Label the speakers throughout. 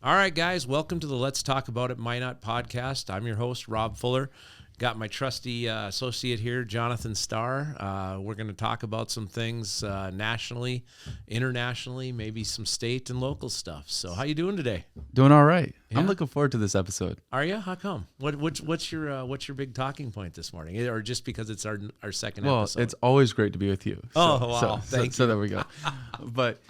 Speaker 1: All right, guys, welcome to the Let's Talk About It Minot podcast. I'm your host, Rob Fuller. Got my trusty associate here, Jonathan Starr. We're going to talk about some things nationally, internationally, maybe some state and local stuff. So how you doing today?
Speaker 2: Doing all right.
Speaker 1: Yeah?
Speaker 2: I'm looking forward to this episode.
Speaker 1: Are you? How come? What's your big talking point this morning? Or just because it's our second episode?
Speaker 2: Well, it's always great to be with you.
Speaker 1: Oh, wow. Thank you.
Speaker 2: So there we go. But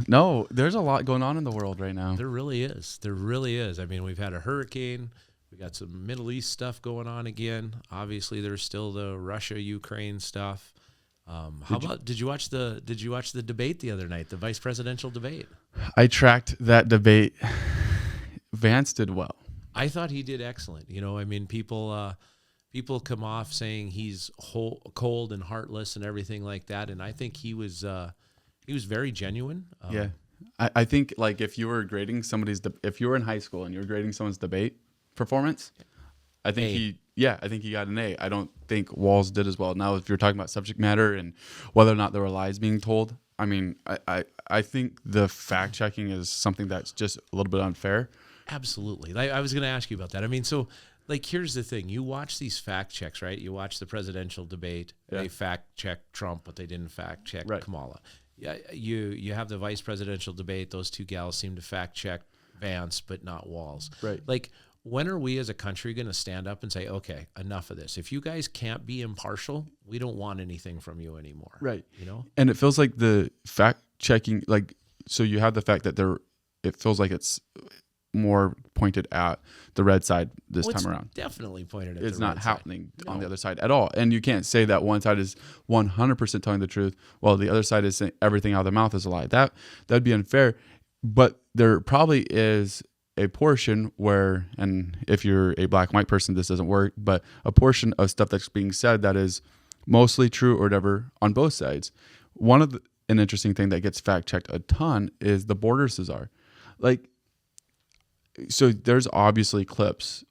Speaker 2: no, there's a lot going on in the world right now.
Speaker 1: There really is. There really is. I mean, we've had a hurricane. We got some Middle East stuff going on again. Obviously, there's still the Russia-Ukraine stuff. Did you watch the debate the other night, the vice presidential debate?
Speaker 2: I tracked that debate. Vance did well.
Speaker 1: I thought he did excellent. You know, I mean, people come off saying he's cold and heartless and everything like that, and I think he was very genuine.
Speaker 2: Yeah, I think like if you were grading if you were in high school and you were grading someone's debate performance, I think he got an A. I don't think Walz did as well. Now, if you're talking about subject matter and whether or not there were lies being told, I mean, I think the fact checking is something that's just a little bit unfair.
Speaker 1: Absolutely. I was going to ask you about that. I mean, so like, here's the thing. You watch these fact checks, right? You watch the presidential debate. Yeah. They fact check Trump, but they didn't fact check Kamala. Yeah, you have the vice presidential debate. Those two gals seem to fact check Vance, but not Walz.
Speaker 2: Right.
Speaker 1: Like, when are we as a country going to stand up and say, okay, enough of this? If you guys can't be impartial, we don't want anything from you anymore.
Speaker 2: Right.
Speaker 1: You know?
Speaker 2: And it feels like the fact checking, like, so you have the fact that it feels like it's more pointed at the red side this time around.
Speaker 1: Definitely pointed at
Speaker 2: it's
Speaker 1: the red
Speaker 2: side. It's not happening on the other side at all. And you can't say that one side is 100% telling the truth while the other side is saying everything out of their mouth is a lie. That'd be unfair. But there probably is a portion where, and if you're a black and white person, this doesn't work, but a portion of stuff that's being said that is mostly true or whatever on both sides. An interesting thing that gets fact checked a ton is the border Cesar. Like, so there's obviously clips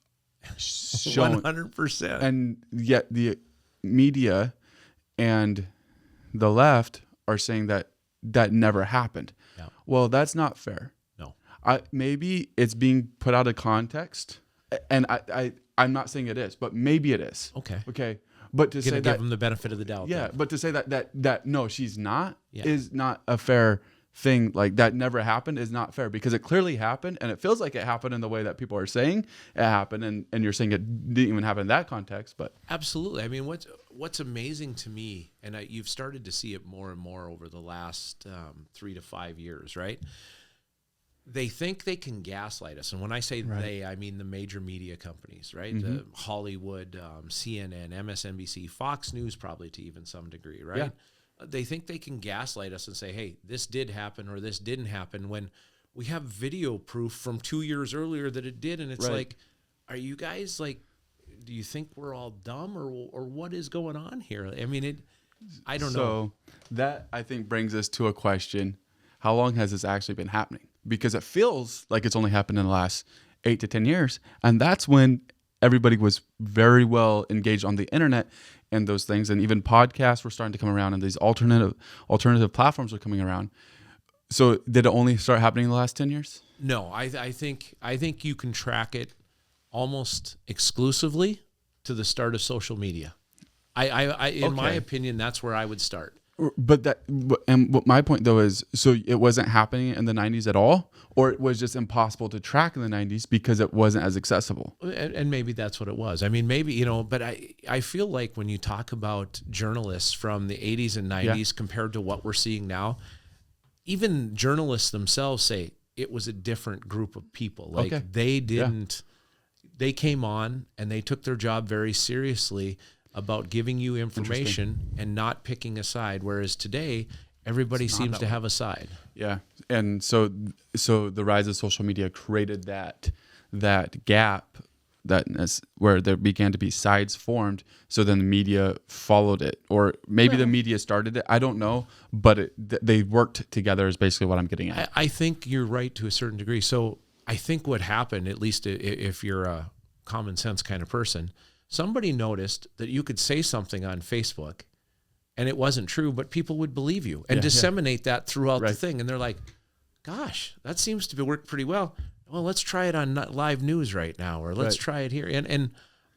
Speaker 2: showing
Speaker 1: 100%.
Speaker 2: And yet the media and the left are saying that never happened.
Speaker 1: Yeah.
Speaker 2: Well, that's not fair. Maybe it's being put out of context, and I'm not saying it is, but maybe it is. Okay. But to say that,
Speaker 1: give them the benefit of the doubt.
Speaker 2: Yeah.
Speaker 1: Then.
Speaker 2: But to say that no, she's not is not a fair thing. Like, that never happened is not fair, because it clearly happened, and it feels like it happened in the way that people are saying it happened, and you're saying it didn't even happen in that context. But
Speaker 1: absolutely. I mean, what's amazing to me, and you've started to see it more and more over the last 3 to 5 years, right? They think they can gaslight us. And when I say they, I mean the major media companies, right? Mm-hmm. The Hollywood, CNN, MSNBC, Fox News, probably to even some degree, right? Yeah. They think they can gaslight us and say, hey, this did happen or this didn't happen, when we have video proof from 2 years earlier that it did. And it's like, are you guys like, do you think we're all dumb or what is going on here? I mean, I don't know.
Speaker 2: So that, I think, brings us to a question. How long has this actually been happening? Because it feels like it's only happened in the last 8 to 10 years. And that's when everybody was very well engaged on the internet and those things. And even podcasts were starting to come around, and these alternative platforms were coming around. So did it only start happening in the last 10 years?
Speaker 1: No, I think you can track it almost exclusively to the start of social media. In my opinion, that's where I would start.
Speaker 2: But what my point though is, so it wasn't happening in the 90s at all, or it was just impossible to track in the 90s because it wasn't as accessible.
Speaker 1: And maybe that's what it was. I mean, maybe, but I feel like when you talk about journalists from the 80s and 90s compared to what we're seeing now, even journalists themselves say it was a different group of people. Like they came on and they took their job very seriously about giving you information and not picking a side, whereas today everybody seems to have a side.
Speaker 2: Yeah, and so the rise of social media created that gap, where there began to be sides formed. So then the media followed it, or maybe the media started it. I don't know, but they worked together is basically what I'm getting at.
Speaker 1: I think you're right to a certain degree. So I think what happened, at least if you're a common sense kind of person, somebody noticed that you could say something on Facebook and it wasn't true, but people would believe you and disseminate that throughout the thing. And they're like, gosh, that seems to be work pretty well. Well, let's try it on live news right now, or let's try it here. And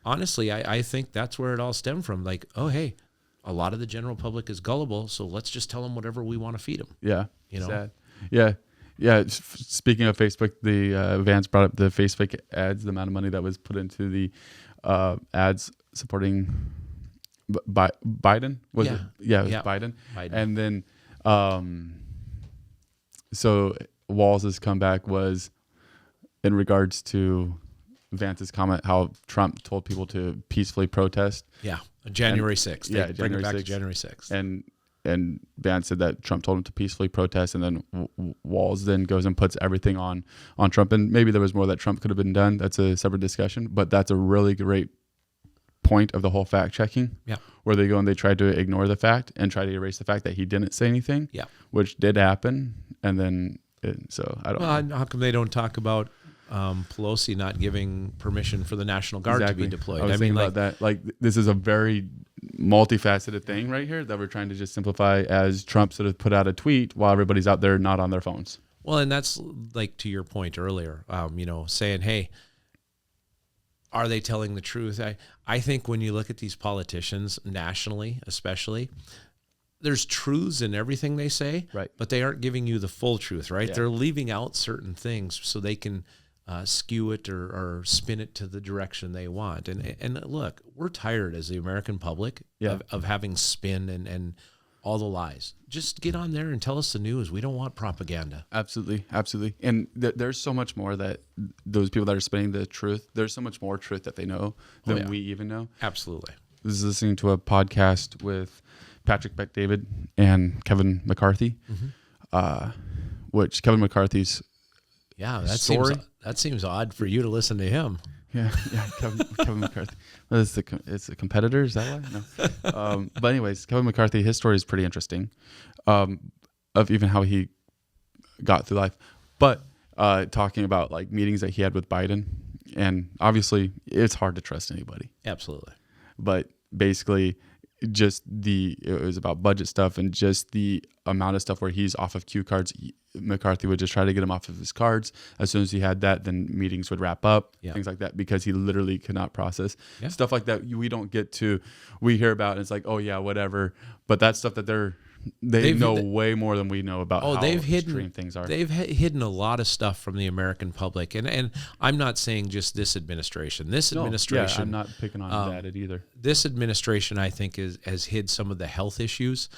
Speaker 1: honestly, I think that's where it all stemmed from. Like, oh, hey, a lot of the general public is gullible, so let's just tell them whatever we want to feed them.
Speaker 2: Yeah.
Speaker 1: You know?
Speaker 2: Sad. Yeah. Yeah. Speaking of Facebook, the Vance brought up the Facebook ads, the amount of money that was put into the ads supporting Biden. Was it? Yeah, it was Biden. And then, so Walz's comeback was in regards to Vance's comment, how Trump told people to peacefully protest.
Speaker 1: Yeah. January 6th.
Speaker 2: Yeah.
Speaker 1: Bring it back to January 6th.
Speaker 2: And Vance said that Trump told him to peacefully protest, and then Walz then goes and puts everything on Trump. And maybe there was more that Trump could have been done. That's a separate discussion, but that's a really great point of the whole fact checking.
Speaker 1: Yeah.
Speaker 2: Where they go and they try to ignore the fact and try to erase the fact that he didn't say anything.
Speaker 1: Yeah.
Speaker 2: Which did happen. And then, so I don't know.
Speaker 1: How come they don't talk about Pelosi not giving permission for the National Guard to be deployed?
Speaker 2: I was thinking about that. Like, this is a very multifaceted thing right here that we're trying to just simplify as Trump sort of put out a tweet while everybody's out there not on their phones.
Speaker 1: Well, and that's like to your point earlier, saying, hey, are they telling the truth? I think when you look at these politicians nationally, especially, there's truths in everything they say,
Speaker 2: right?
Speaker 1: But they aren't giving you the full truth, right?
Speaker 2: Yeah.
Speaker 1: They're leaving out certain things so they can skew it or spin it to the direction they want. And look, we're tired as the American public of having spin and all the lies. Just get on there and tell us the news. We don't want propaganda.
Speaker 2: Absolutely. Absolutely. And there's so much more that those people that are spinning the truth, there's so much more truth that they know than we even know.
Speaker 1: Absolutely.
Speaker 2: I was listening to a podcast with Patrick Bet-David and Kevin McCarthy, which Kevin McCarthy's
Speaker 1: that seems odd for you to listen to him.
Speaker 2: Yeah, Kevin McCarthy. Well, it's a competitor. Is that why? No. But anyways, Kevin McCarthy, his story is pretty interesting, of even how he got through life. But talking about like meetings that he had with Biden, and obviously it's hard to trust anybody.
Speaker 1: Absolutely.
Speaker 2: But basically, it was about budget stuff and just the amount of stuff where he's off of cue cards. McCarthy would just try to get him off of his cards. As soon as he had that, then meetings would wrap up, things like that, because he literally could not process stuff like that. We don't get to, we hear about, and it's like, oh yeah, whatever. But that's stuff that they know way more than we know about how extreme things are.
Speaker 1: They've hidden a lot of stuff from the American public. And I'm not saying just this administration. Administration.
Speaker 2: I'm not picking on that either.
Speaker 1: This administration, I think, has hid some of the health issues,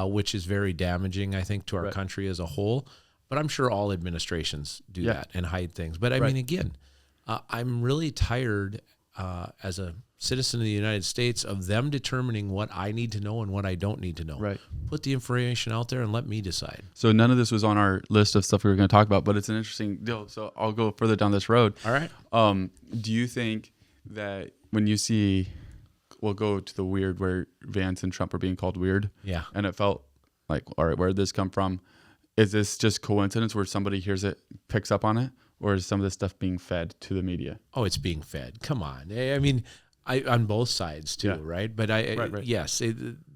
Speaker 1: which is very damaging, I think, to our country as a whole. But I'm sure all administrations do that and hide things. But I mean, again, I'm really tired as a citizen of the United States of them determining what I need to know and what I don't need to know.
Speaker 2: Right.
Speaker 1: Put the information out there and let me decide.
Speaker 2: So none of this was on our list of stuff we were going to talk about, but it's an interesting deal. So I'll go further down this road.
Speaker 1: All right.
Speaker 2: Do you think that when you see, we'll go to the weird where Vance and Trump are being called weird.
Speaker 1: Yeah.
Speaker 2: And it felt like, all right, where did this come from? Is this just coincidence where somebody hears it, picks up on it? Or is some of this stuff being fed to the media?
Speaker 1: Oh, it's being fed. Come on. I mean, on both sides too, right? But yes,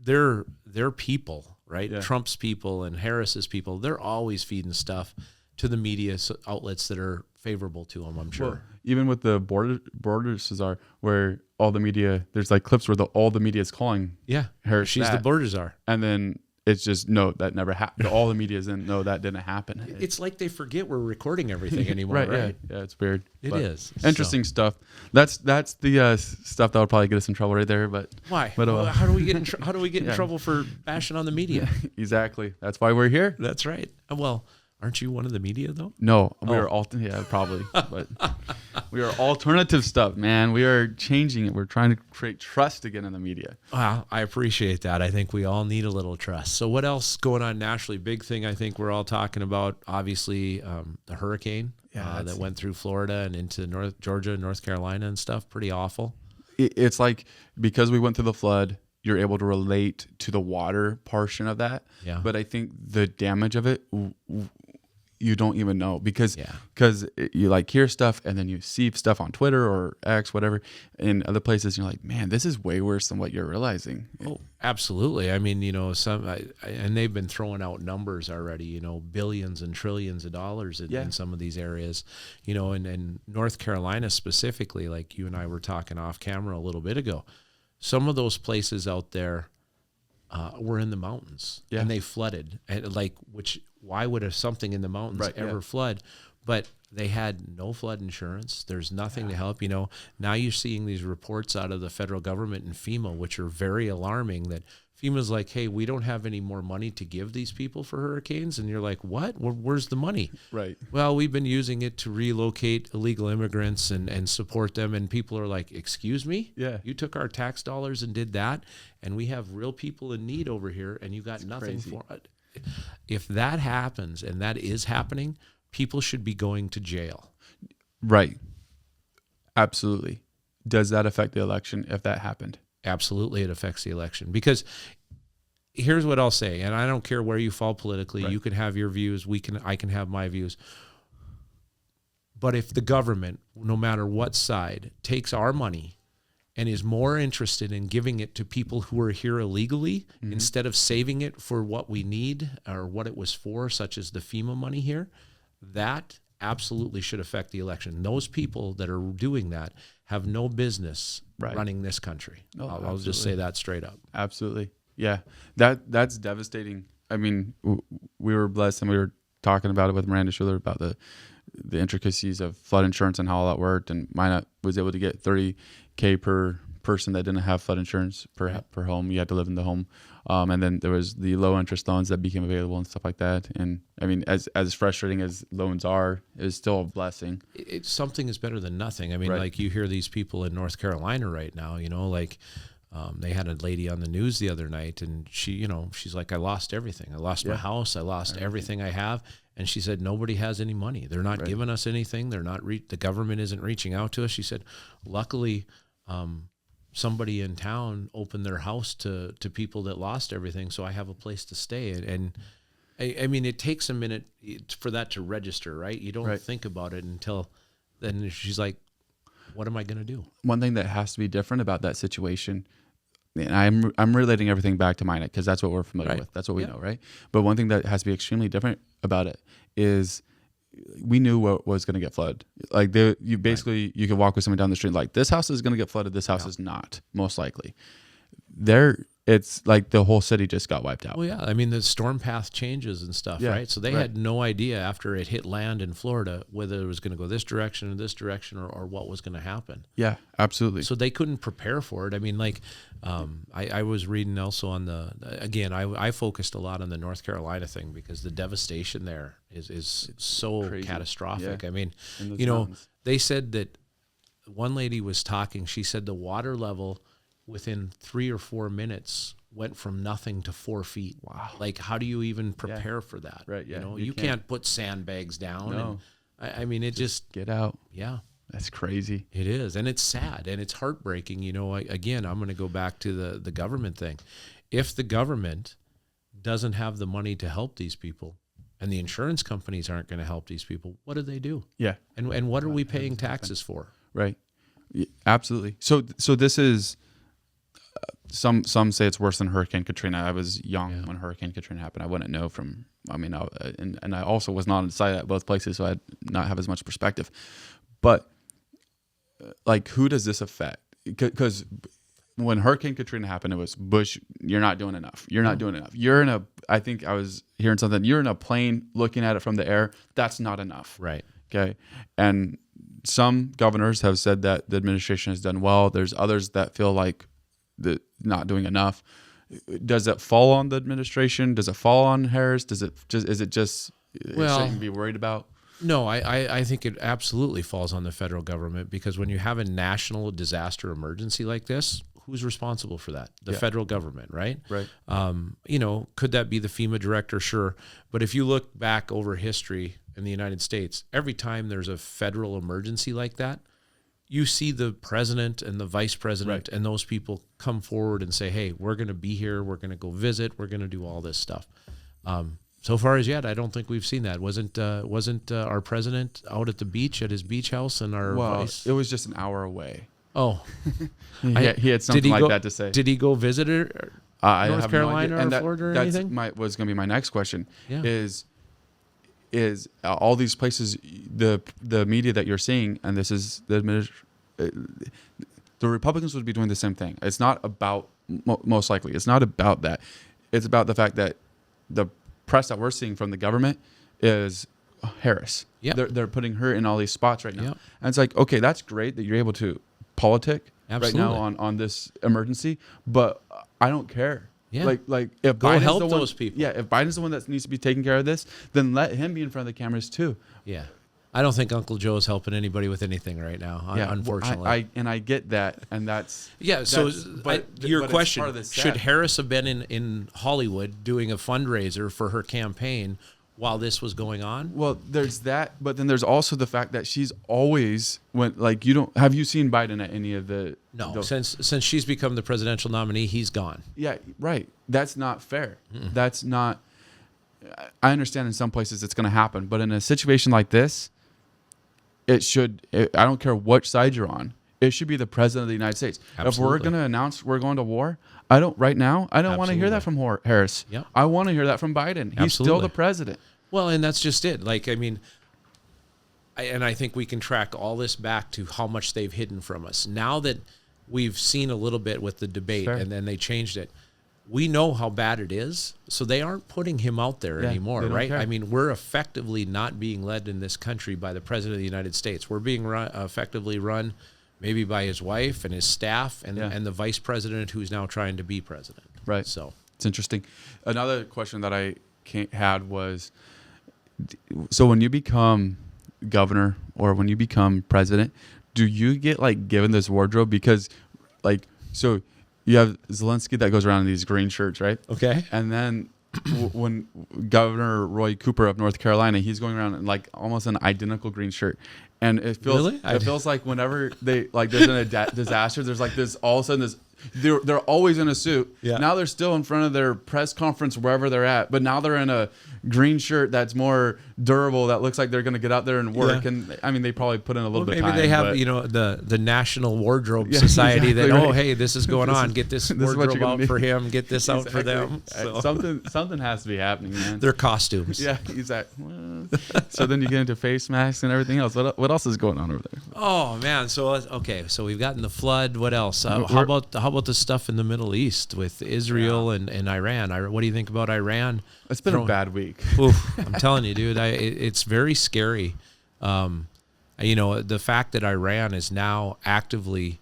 Speaker 1: they're people, right?
Speaker 2: Yeah.
Speaker 1: Trump's people and Harris's people, they're always feeding stuff to the media outlets that are favorable to them, I'm sure.
Speaker 2: Well, even with the borders, Cesar, where all the media, there's like clips where all the media is calling Harris.
Speaker 1: She's the border czar.
Speaker 2: And then it's just, no, that never happened. All the media is in, no, that didn't happen.
Speaker 1: It's like they forget we're recording everything anymore, right?
Speaker 2: Yeah, it's weird.
Speaker 1: It is.
Speaker 2: Interesting stuff. That's the stuff that would probably get us in trouble right there. But
Speaker 1: why?
Speaker 2: But,
Speaker 1: how do we get in trouble for bashing on the media?
Speaker 2: Exactly. That's why we're here.
Speaker 1: That's right. Well, aren't you one of the media though?
Speaker 2: No, we are probably, but we are alternative stuff, man. We are changing it. We're trying to create trust again in the media.
Speaker 1: Wow, I appreciate that. I think we all need a little trust. So what else going on nationally? Big thing I think we're all talking about, obviously, the hurricane that went through Florida and into Georgia, North Carolina and stuff. Pretty awful.
Speaker 2: It's like, because we went through the flood, you're able to relate to the water portion of that.
Speaker 1: Yeah.
Speaker 2: But I think the damage of it, you don't even know because you like hear stuff and then you see stuff on Twitter or X, whatever, in other places. And you're like, man, this is way worse than what you're realizing.
Speaker 1: Oh, absolutely. I mean, and they've been throwing out numbers already, billions and trillions of dollars in some of these areas, and North Carolina specifically, like you and I were talking off camera a little bit ago, some of those places out there were in the mountains and they flooded, and why would something in the mountains ever flood? But they had no flood insurance. There's nothing to help. Now you're seeing these reports out of the federal government and FEMA, which are very alarming, that FEMA's like, hey, we don't have any more money to give these people for hurricanes. And you're like, what? Where's the money?
Speaker 2: Right.
Speaker 1: Well, we've been using it to relocate illegal immigrants and support them. And people are like, excuse me?
Speaker 2: Yeah.
Speaker 1: You took our tax dollars and did that, and we have real people in need over here, and you got nothing for it. If that happens, and that is happening, people should be going to jail.
Speaker 2: Right. Absolutely. Does that affect the election if that happened?
Speaker 1: Absolutely, it affects the election. Because here's what I'll say, and I don't care where you fall politically. Right. You can have your views. I can have my views. But if the government, no matter what side, takes our money and is more interested in giving it to people who are here illegally instead of saving it for what we need or what it was for, such as the FEMA money here, that absolutely should affect the election. Those people that are doing that have no business running this country. I'll just say that straight up.
Speaker 2: Absolutely. Yeah. That's devastating. I mean, we were blessed, and we were talking about it with Miranda Schuler about the intricacies of flood insurance and how all that worked. And Minot was able to get $30K per person that didn't have flood insurance per home. You had to live in the home. And then there was the low interest loans that became available and stuff like that. And I mean, as frustrating as loans are, it's still a blessing.
Speaker 1: Something is better than nothing. I mean, like you hear these people in North Carolina right now, they had a lady on the news the other night, and she's like, I lost everything. I lost my house. I lost everything I have. And she said, nobody has any money. They're not giving us anything. They're not, the government isn't reaching out to us. She said, luckily, somebody in town opened their house to people that lost everything, so I have a place to stay. And I mean, it takes a minute for that to register, right? You don't think about it until then. She's like, what am I going to do?
Speaker 2: One thing that has to be different about that situation, and I'm relating everything back to Minot because that's what we're familiar with. That's what we know, right? But one thing that has to be extremely different about it is we knew what was going to get flooded. Like you could walk with someone down the street like, this house is going to get flooded. This house is not, most likely. It's like the whole city just got wiped out.
Speaker 1: Well, yeah. I mean, the storm path changes and stuff, right? So they had no idea after it hit land in Florida whether it was going to go this direction or what was going to happen.
Speaker 2: Yeah, absolutely.
Speaker 1: So they couldn't prepare for it. I mean, I was reading also on I focused a lot on the North Carolina thing because the devastation there is so crazy. Catastrophic. Yeah. I mean, mountains. They said that one lady was talking. She said the water level within 3 or 4 minutes went from nothing to 4 feet.
Speaker 2: Wow.
Speaker 1: Like, how do you even prepare for that?
Speaker 2: Right. Yeah.
Speaker 1: You can't put sandbags down.
Speaker 2: No.
Speaker 1: And, I mean, it just
Speaker 2: get out.
Speaker 1: Yeah.
Speaker 2: That's crazy.
Speaker 1: It is. And it's sad and it's heartbreaking. Again, I'm going to go back to the government thing. If the government doesn't have the money to help these people and the insurance companies aren't going to help these people, what do?
Speaker 2: Yeah.
Speaker 1: And what are we paying taxes for?
Speaker 2: Right. Yeah, absolutely. So this is, some say it's worse than Hurricane Katrina. I was young when Hurricane Katrina happened. I wouldn't know and I also was not on site at both places, so I'd not have as much perspective. But like, who does this affect? Because when Hurricane Katrina happened, it was Bush. You're not doing enough. You're not doing enough. I think I was hearing something. You're in a plane looking at it from the air. That's not enough.
Speaker 1: Right.
Speaker 2: Okay. And some governors have said that the administration has done well. There's others that feel like the not doing enough. Does it fall on the administration? Does it fall on Harris? Is it just something to be worried about?
Speaker 1: No, I think it absolutely falls on the federal government, because when you have a national disaster emergency like this, who's responsible for that? The federal government, right?
Speaker 2: Right.
Speaker 1: Could that be the FEMA director? Sure. But if you look back over history in the United States, every time there's a federal emergency like that, you see the president and the vice president and those people come forward and say, hey, we're going to be here. We're going to go visit. We're going to do all this stuff. so far as yet, I don't think we've seen that. Wasn't our president out at the beach at his beach house and our vice?
Speaker 2: It was just an hour away.
Speaker 1: Oh,
Speaker 2: he had something like that to say.
Speaker 1: Did he go visit her? North Carolina or Florida or anything?
Speaker 2: Was going to be my next question.
Speaker 1: Yeah.
Speaker 2: Is all these places, the media that you're seeing, and this is the Republicans would be doing the same thing. It's not about, most likely, it's not about that. It's about the fact that the press that we're seeing from the government is Harris.
Speaker 1: Yep.
Speaker 2: They're putting her in all these spots right now.
Speaker 1: Yep.
Speaker 2: And it's like, okay, that's great that you're able to politic
Speaker 1: Absolutely.
Speaker 2: right now on this emergency, but I don't care.
Speaker 1: Yeah.
Speaker 2: Like if
Speaker 1: Go
Speaker 2: Biden's
Speaker 1: help
Speaker 2: the one,
Speaker 1: those people.
Speaker 2: Yeah, if Biden's the one that needs to be taking care of this, then let him be in front of the cameras too.
Speaker 1: Yeah. I don't think Uncle Joe's helping anybody with anything right now, unfortunately.
Speaker 2: I get that, and that's
Speaker 1: your question, should Harris have been in Hollywood doing a fundraiser for her campaign while this was going on?
Speaker 2: Well, there's that, but then there's also the fact that she's always have you seen Biden at any of the
Speaker 1: since she's become the presidential nominee, he's gone.
Speaker 2: Yeah, right. That's not fair. That's not. I understand in some places it's going to happen, but in a situation like this, I don't care which side you're on. It should be the president of the United States.
Speaker 1: Absolutely.
Speaker 2: If we're going to announce we're going to war, I don't want to hear that from Harris.
Speaker 1: Yep.
Speaker 2: I want to hear that from Biden. He's still the president.
Speaker 1: Well, and that's just it. Like, I mean, I think we can track all this back to how much they've hidden from us. Now that we've seen a little bit with the debate and then they changed it, we know how bad it is, so they aren't putting him out there anymore, right? Care. I mean, we're effectively not being led in this country by the President of the United States. We're being effectively run maybe by his wife and his staff and the vice president who's now trying to be president.
Speaker 2: Right.
Speaker 1: So
Speaker 2: it's interesting. Another question that I had was, so when you become governor or when you become president, do you get given this wardrobe? Because so you have Zelensky that goes around in these green shirts, right?
Speaker 1: Okay.
Speaker 2: And then when Governor Roy Cooper of North Carolina, he's going around in almost an identical green shirt. And it feels like whenever they there's a disaster, there's this all of a sudden they're always in a suit. Yeah. Now they're still in front of their press conference wherever they're at, but now they're in a green shirt that's more durable, that looks like they're going to get out there and work. Yeah. And I mean, they probably put in a little bit of time.
Speaker 1: Maybe they have the National Wardrobe Society exactly hey, this is going on. Get this wardrobe out for him. Get this out for them. So.
Speaker 2: Something has to be happening, man.
Speaker 1: Their costumes.
Speaker 2: Yeah, exactly. So then you get into face masks and everything else. What else is going on over there?
Speaker 1: Oh man. So we've gotten the flood. What else? How about the stuff in the Middle East with Israel and Iran? What do you think about Iran?
Speaker 2: It's been a bad week.
Speaker 1: Oof, I'm telling you, dude, it's very scary. The fact that Iran is now actively,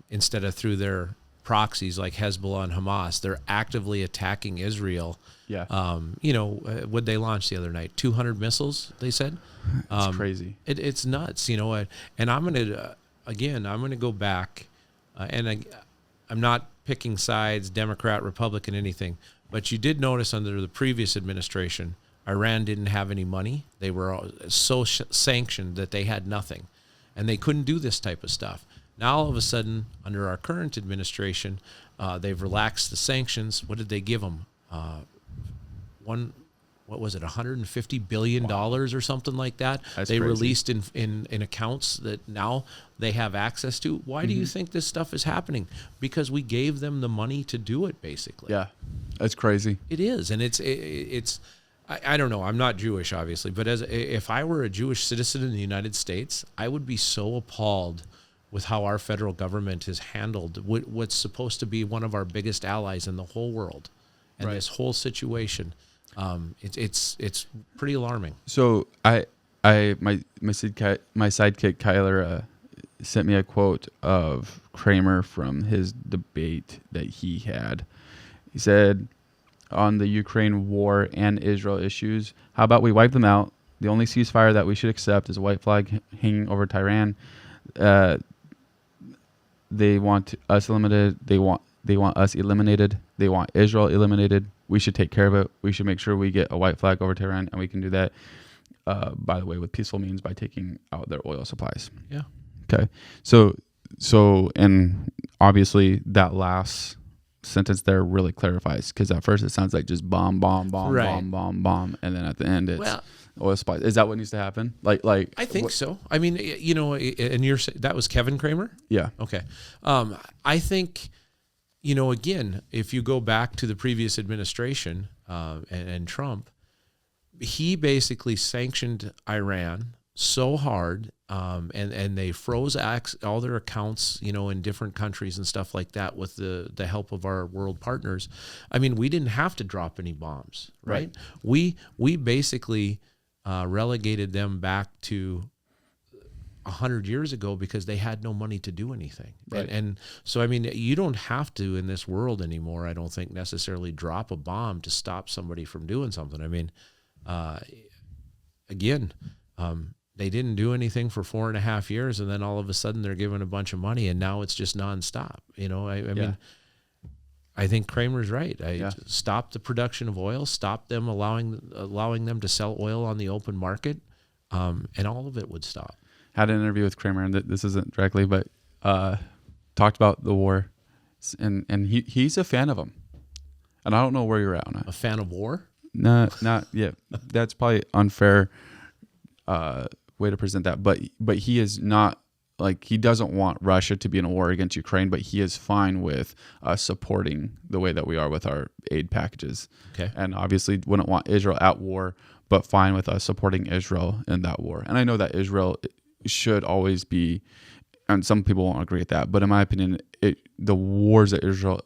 Speaker 1: instead of through their proxies like Hezbollah and Hamas, they're actively attacking Israel.
Speaker 2: Yeah.
Speaker 1: What'd they launch the other night? 200 missiles, they said.
Speaker 2: It's crazy.
Speaker 1: It's nuts, and I'm going to go back, and I'm not picking sides, Democrat, Republican, anything, but you did notice under the previous administration, Iran didn't have any money. They were so sanctioned that they had nothing, and they couldn't do this type of stuff. Now, all of a sudden, under our current administration, they've relaxed the sanctions. What did they give them? What was it, $150 billion or something like that?
Speaker 2: That's
Speaker 1: they
Speaker 2: crazy.
Speaker 1: Released in accounts that now they have access to. Why do you think this stuff is happening? Because we gave them the money to do it, basically.
Speaker 2: Yeah, that's crazy.
Speaker 1: It is, and it's. I don't know. I'm not Jewish, obviously, but if I were a Jewish citizen in the United States, I would be so appalled with how our federal government has handled what's supposed to be one of our biggest allies in the whole world, and this whole situation. It's pretty alarming.
Speaker 2: So my sidekick Kyler sent me a quote of Kramer from his debate that he had. He said, on the Ukraine war and Israel issues, how about we wipe them out? The only ceasefire that we should accept is a white flag hanging over Tehran. They want us eliminated. They want us eliminated. They want Israel eliminated. We should take care of it. We should make sure we get a white flag over Tehran, and we can do that, by the way, with peaceful means by taking out their oil supplies.
Speaker 1: Yeah.
Speaker 2: Okay. So, and obviously that lasts sentence there really clarifies, because at first it sounds like just bomb, bomb, bomb,
Speaker 1: Right.
Speaker 2: bomb, bomb, bomb, and then at the end it's
Speaker 1: Well,
Speaker 2: oil supply. Is that what needs to happen? Like
Speaker 1: I think so. I mean, you know, and that was Kevin Kramer?
Speaker 2: Yeah.
Speaker 1: Okay. I think, you know, again, if you go back to the previous administration and Trump, he basically sanctioned Iran so hard, and they froze all their accounts, you know, in different countries and stuff like that with the help of our world partners. I mean, we didn't have to drop any bombs, right? We basically relegated them back to 100 years ago because they had no money to do anything.
Speaker 2: Right.
Speaker 1: And so, I mean, you don't have to in this world anymore, I don't think, necessarily drop a bomb to stop somebody from doing something. I mean, again, they didn't do anything for 4.5 years, and then all of a sudden they're given a bunch of money, and now it's just nonstop. You know, I mean, I think Kramer's right. Stop the production of oil, stop them allowing them to sell oil on the open market, and all of it would stop.
Speaker 2: Had an interview with Kramer, and this isn't directly, but talked about the war, and he's a fan of them. And I don't know where you're at on it.
Speaker 1: A fan of war?
Speaker 2: No, not yet. That's probably unfair way to present that. But he is not, like, he doesn't want Russia to be in a war against Ukraine, but he is fine with us supporting the way that we are with our aid packages.
Speaker 1: Okay.
Speaker 2: And obviously wouldn't want Israel at war, but fine with us supporting Israel in that war. And I know that Israel should always be, and some people won't agree with that, but in my opinion, the wars that Israel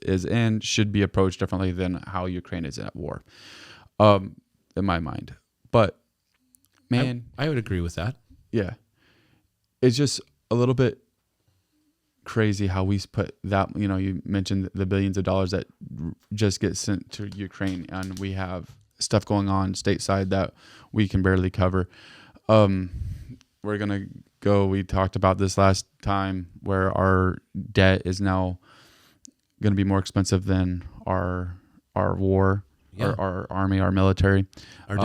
Speaker 2: is in should be approached differently than how Ukraine is at war, in my mind. But man,
Speaker 1: I would agree with that.
Speaker 2: Yeah, it's just a little bit crazy how we put that. You know, you mentioned the billions of dollars that just get sent to Ukraine, and we have stuff going on stateside that we can barely cover. We're gonna go. We talked about this last time, where our debt is now going to be more expensive than our war, our army, our military,
Speaker 1: our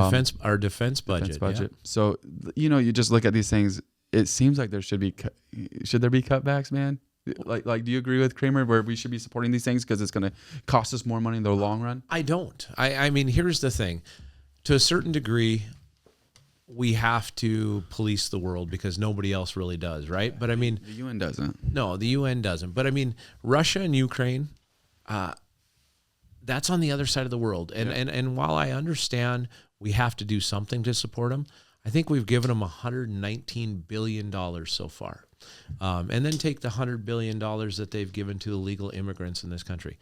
Speaker 1: defense budget. Yeah.
Speaker 2: So, you know, you just look at these things. It seems like there should be cutbacks, man. Like, do you agree with Kramer where we should be supporting these things because it's going to cost us more money in the long run?
Speaker 1: I don't. I mean, here's the thing. To a certain degree, we have to police the world because nobody else really does, right? But I mean,
Speaker 2: the UN doesn't.
Speaker 1: No, the UN doesn't. But I mean, Russia and Ukraine, that's on the other side of the world. And while I understand we have to do something to support them, I think we've given them $119 billion so far. And then take the $100 billion that they've given to illegal immigrants in this country.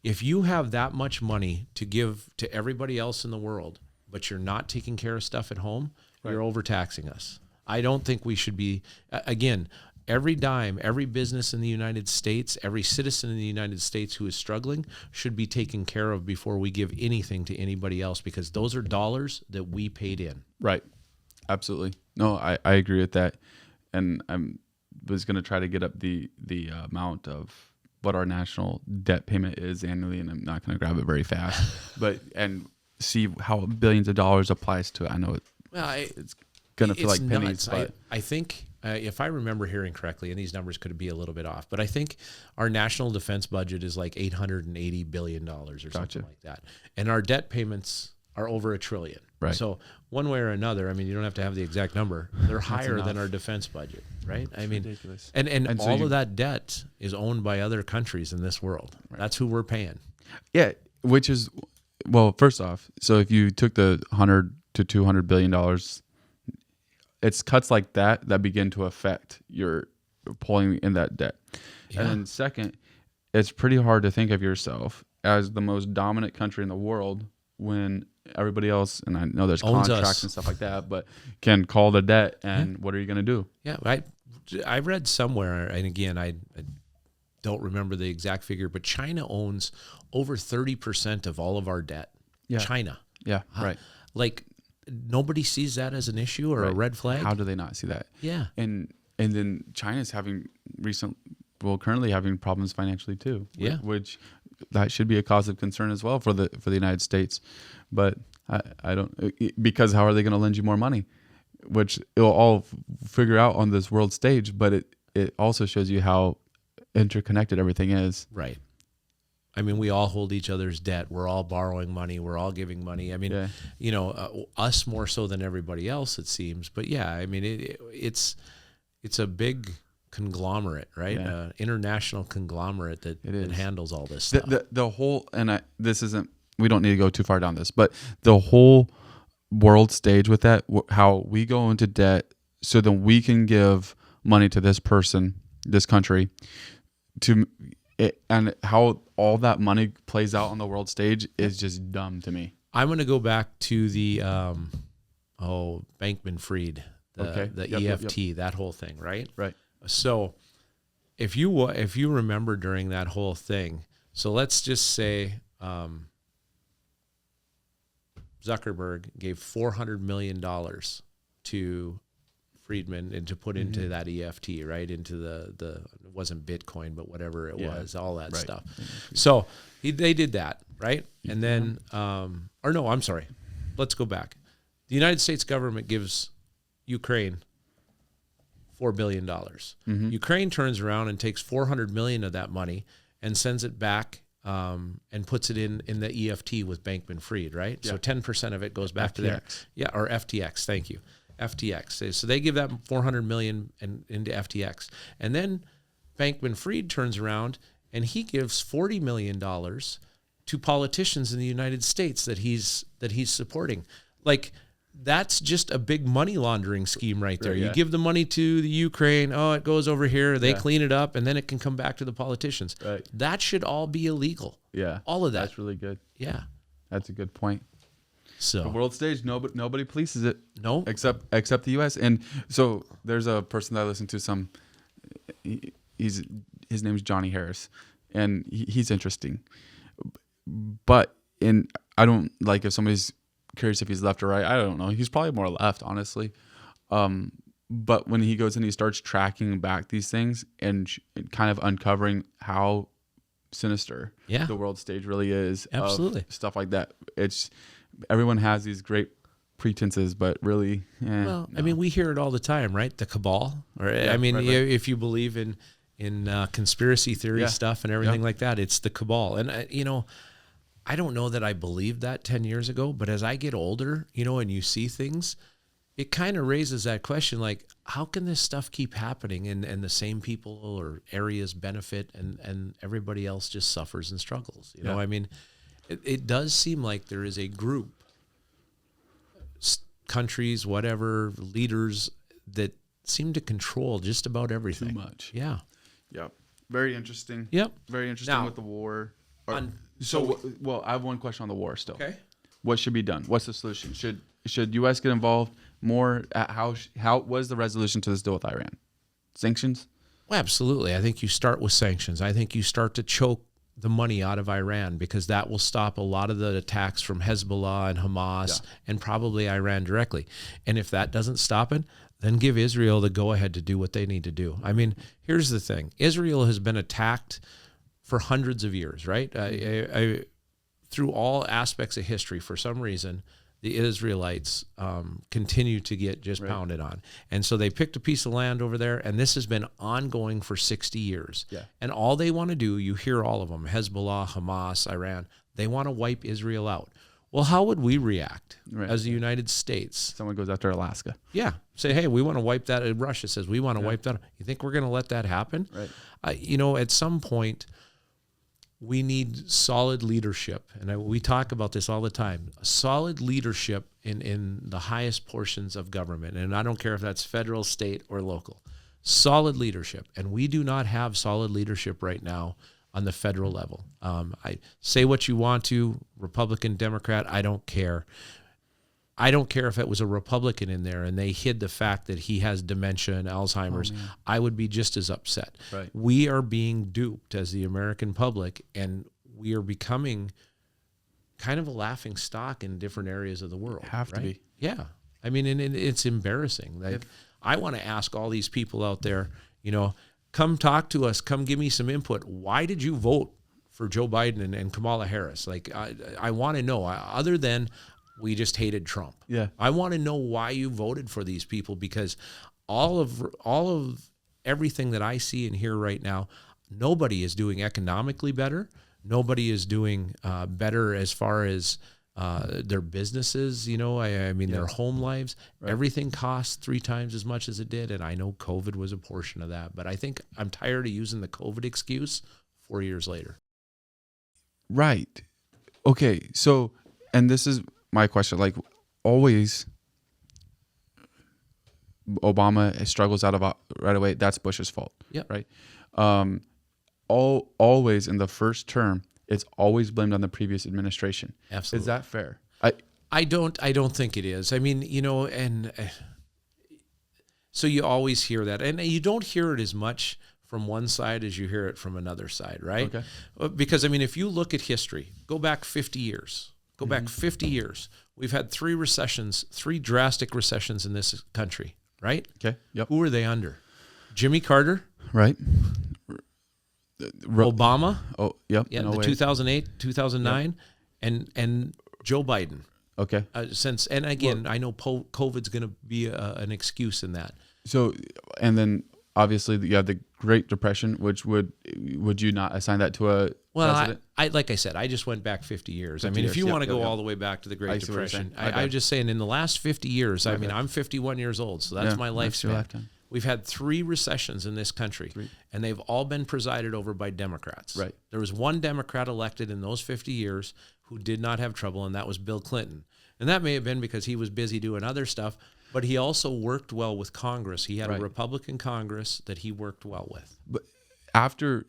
Speaker 1: If you have that much money to give to everybody else in the world, but you're not taking care of stuff at home, you're overtaxing us. I don't think we should be, again, every dime, every business in the United States, every citizen in the United States who is struggling should be taken care of before we give anything to anybody else, because those are dollars that we paid in.
Speaker 2: Right. Absolutely. No, I agree with that. And I was going to try to get up the amount of what our national debt payment is annually, and I'm not going to grab it very fast, and see how billions of dollars applies to it. I know it's going to feel like pennies. But
Speaker 1: I think, if I remember hearing correctly, and these numbers could be a little bit off, but I think our national defense budget is like $880 billion or something like that. And our debt payments are over $1 trillion.
Speaker 2: Right.
Speaker 1: So one way or another, I mean, you don't have to have the exact number. They're higher than our defense budget, right? I mean,
Speaker 2: ridiculous.
Speaker 1: And all of that debt is owned by other countries in this world. Right. That's who we're paying.
Speaker 2: Yeah, which is, well, first off, so if you took the $100 to $200 billion, it's cuts like that begin to affect your pulling in that debt. Yeah. And then second, it's pretty hard to think of yourself as the most dominant country in the world when everybody else, and I know there's contracts and stuff like that, but can call the debt, and what are you going to do?
Speaker 1: Yeah, I read somewhere, and again, I don't remember the exact figure, but China owns over 30% of all of our debt.
Speaker 2: Yeah.
Speaker 1: China.
Speaker 2: Yeah, right.
Speaker 1: Like, nobody sees that as an issue or a red flag.
Speaker 2: How do they not see that?
Speaker 1: Yeah.
Speaker 2: And then China's currently having problems financially too.
Speaker 1: Yeah.
Speaker 2: Which that should be a cause of concern as well for the United States. But I don't, because how are they going to lend you more money? Which it'll all figure out on this world stage, but it also shows you how interconnected everything is.
Speaker 1: Right. I mean, we all hold each other's debt. We're all borrowing money. We're all giving money. I mean, us more so than everybody else, it seems. But yeah, I mean, it's a big conglomerate, right?
Speaker 2: Yeah.
Speaker 1: International conglomerate that handles all this stuff.
Speaker 2: The whole, and this isn't, we don't need to go too far down this, but the whole world stage with that, how we go into debt so then we can give money to this person, this country, and how all that money plays out on the world stage is just dumb to me.
Speaker 1: I'm going to go back to the Bankman-Fried, the EFT, that whole thing, right?
Speaker 2: Right.
Speaker 1: So if you remember during that whole thing, so let's just say Zuckerberg gave $400 million to Friedman and to put into that EFT, right? Into the it wasn't Bitcoin, but whatever it was, all that stuff. So they did that, right? And then, or no, I'm sorry. Let's go back. The United States government gives Ukraine $4 billion. Ukraine turns around and takes $400 million of that money and sends it back and puts it in the EFT with Bankman-Fried, right? Yeah. So 10% of it goes back to there. Yeah, or FTX. Thank you. FTX. So they give that $400 million into FTX. And then Bankman-Fried turns around and he gives $40 million to politicians in the United States that he's supporting. Like, that's just a big money laundering scheme right there. You give the money to the Ukraine, it goes over here, they clean it up, and then it can come back to the politicians.
Speaker 2: Right.
Speaker 1: That should all be illegal.
Speaker 2: Yeah.
Speaker 1: All of that.
Speaker 2: That's really good.
Speaker 1: Yeah.
Speaker 2: That's a good point.
Speaker 1: So
Speaker 2: the world stage, nobody polices it.
Speaker 1: No.
Speaker 2: Except the U.S. And so there's a person that I listen to his name's Johnny Harris, and he's interesting. But I don't like if somebody's curious if he's left or right. I don't know. He's probably more left, honestly. But when he goes and he starts tracking back these things and kind of uncovering how sinister the world stage really is,
Speaker 1: absolutely,
Speaker 2: stuff like that. It's everyone has these great pretenses, but really,
Speaker 1: well, no. I mean, we hear it all the time, right? The cabal, or if you believe in conspiracy theory stuff and everything like that, it's the cabal. And I don't know that I believed that 10 years ago, but as I get older, and you see things, it kind of raises that question, like, how can this stuff keep happening and the same people or areas benefit and everybody else just suffers and struggles? You know, I mean, it does seem like there is a group, countries, whatever, leaders that seem to control just about everything.
Speaker 2: Too much.
Speaker 1: Yeah.
Speaker 2: Yep. Very interesting.
Speaker 1: Yep.
Speaker 2: Very interesting now, with the war. Well, I have one question on the war still.
Speaker 1: Okay.
Speaker 2: What should be done? What's the solution? Should U.S. get involved more? How was the resolution to this deal with Iran? Sanctions?
Speaker 1: Well, absolutely. I think you start with sanctions. I think you start to choke the money out of Iran, because that will stop a lot of the attacks from Hezbollah and Hamas and probably Iran directly. And if that doesn't stop it, then give Israel the go-ahead to do what they need to do. I mean, here's the thing. Israel has been attacked for hundreds of years, right? Through all aspects of history, for some reason, the Israelites continue to get just pounded on. And so they picked a piece of land over there, and this has been ongoing for 60 years. Yeah. And all they want to do, you hear all of them, Hezbollah, Hamas, Iran, they want to wipe Israel out. Well, how would we react as the United States?
Speaker 2: Someone goes after Alaska.
Speaker 1: Yeah. Say, hey, we want to wipe that. Russia says, we want to wipe that. You think we're going to let that happen?
Speaker 2: Right.
Speaker 1: At some point, we need solid leadership. And we talk about this all the time. Solid leadership in the highest portions of government. And I don't care if that's federal, state, or local. Solid leadership. And we do not have solid leadership right now on the federal level. I say what you want to, Republican, Democrat, I don't care. I don't care if it was a Republican in there and they hid the fact that he has dementia and Alzheimer's. I would be just as upset.
Speaker 2: Right.
Speaker 1: We are being duped as the American public, and we are becoming kind of a laughing stock in different areas of the world.
Speaker 2: Have to be.
Speaker 1: Yeah. I mean, and it's embarrassing. Like, I want to ask all these people out there, come talk to us, come give me some input. Why did you vote for Joe Biden and Kamala Harris? Like, I want to know, other than we just hated Trump.
Speaker 2: Yeah.
Speaker 1: I want to know why you voted for these people, because all of everything that I see and hear right now, nobody is doing economically better. Nobody is doing better as far as their businesses, I mean, their home lives. Right. Everything costs 3 times as much as it did. And I know COVID was a portion of that. But I think I'm tired of using the COVID excuse 4 years later.
Speaker 2: Right. Okay. So, and this is my question. Like, always, Obama struggles out of right away. That's Bush's fault.
Speaker 1: Yeah.
Speaker 2: Right. Always in the first term, it's always blamed on the previous administration.
Speaker 1: Absolutely.
Speaker 2: Is that fair?
Speaker 1: I don't think it is. I mean, and so you always hear that, and you don't hear it as much from one side as you hear it from another side, right?
Speaker 2: Okay.
Speaker 1: Because I mean, if you look at history, go back 50 years. Go back 50 years. We've had 3 drastic recessions in this country, right?
Speaker 2: Okay. Yep.
Speaker 1: Who were they under? Jimmy Carter,
Speaker 2: right?
Speaker 1: Obama.
Speaker 2: Oh, yep.
Speaker 1: Yeah, 2008, 2009, and Joe Biden.
Speaker 2: Okay.
Speaker 1: And again, I know COVID's going to be an excuse in that.
Speaker 2: So, and then obviously you have the Great Depression, which would you not assign that to a president?
Speaker 1: I like I said, I just went back 50 years. I mean, if you want to go all the way back to the Great Depression, I'm just saying in the last 50 years, I mean, I'm 51 years old, so that's my lifespan. We've had 3 recessions in this country, and they've all been presided over by Democrats.
Speaker 2: Right.
Speaker 1: There was one Democrat elected in those 50 years who did not have trouble, and that was Bill Clinton. And that may have been because he was busy doing other stuff, but he also worked well with Congress. He had a Republican Congress that he worked well with.
Speaker 2: But after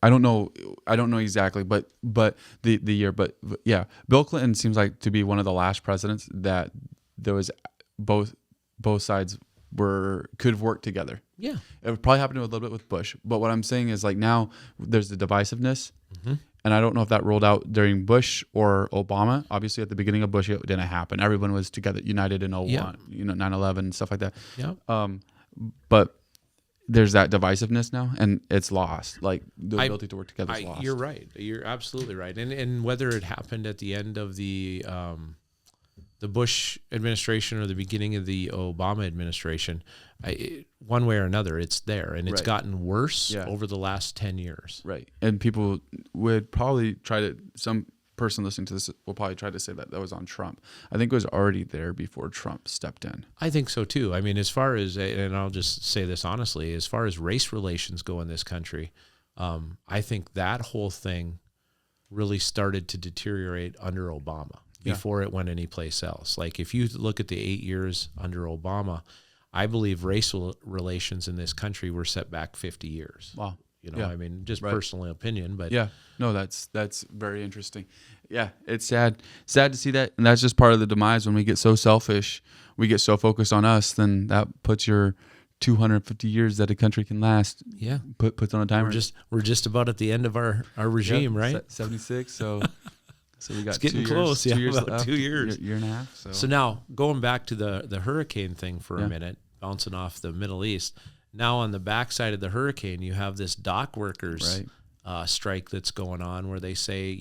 Speaker 2: I don't know exactly, but the year, but yeah, Bill Clinton seems like to be one of the last presidents that there was both sides could work together.
Speaker 1: Yeah.
Speaker 2: It probably happened a little bit with Bush, but what I'm saying is like now there's the divisiveness, and I don't know if that rolled out during Bush or Obama. Obviously, at the beginning of Bush, it didn't happen. Everyone was together, united in 01, 9/11, stuff like that.
Speaker 1: Yeah.
Speaker 2: But there's that divisiveness now, and it's lost. Like the ability to work together is lost.
Speaker 1: You're right. You're absolutely right. And whether it happened at the end of the Bush administration or the beginning of the Obama administration, one way or another, it's there. And it's gotten worse over the last 10 years.
Speaker 2: Right. And people would probably some person listening to this will probably try to say that was on Trump. I think it was already there before Trump stepped in.
Speaker 1: I think so too. I mean, as far as, and I'll just say this honestly, as far as race relations go in this country, I think that whole thing really started to deteriorate under Obama. Before it went anyplace else. Like if you look at the 8 years under Obama, I believe racial relations in this country were set back 50 years.
Speaker 2: Wow.
Speaker 1: I mean, just personal opinion, but
Speaker 2: no, that's very interesting. Yeah, it's sad to see that, and that's just part of the demise. When we get so selfish, we get so focused on us, then that puts your 250 years that a country can last.
Speaker 1: Yeah,
Speaker 2: puts on a timer.
Speaker 1: We're just about at the end of our regime, right?
Speaker 2: 76. So. So we got
Speaker 1: it's getting
Speaker 2: 2
Speaker 1: close.
Speaker 2: Years, 2 years
Speaker 1: about
Speaker 2: left,
Speaker 1: 2 years.
Speaker 2: Year and a half.
Speaker 1: So now going back to the hurricane thing for a minute, bouncing off the Middle East. Now on the backside of the hurricane, you have this dock workers strike that's going on where they say,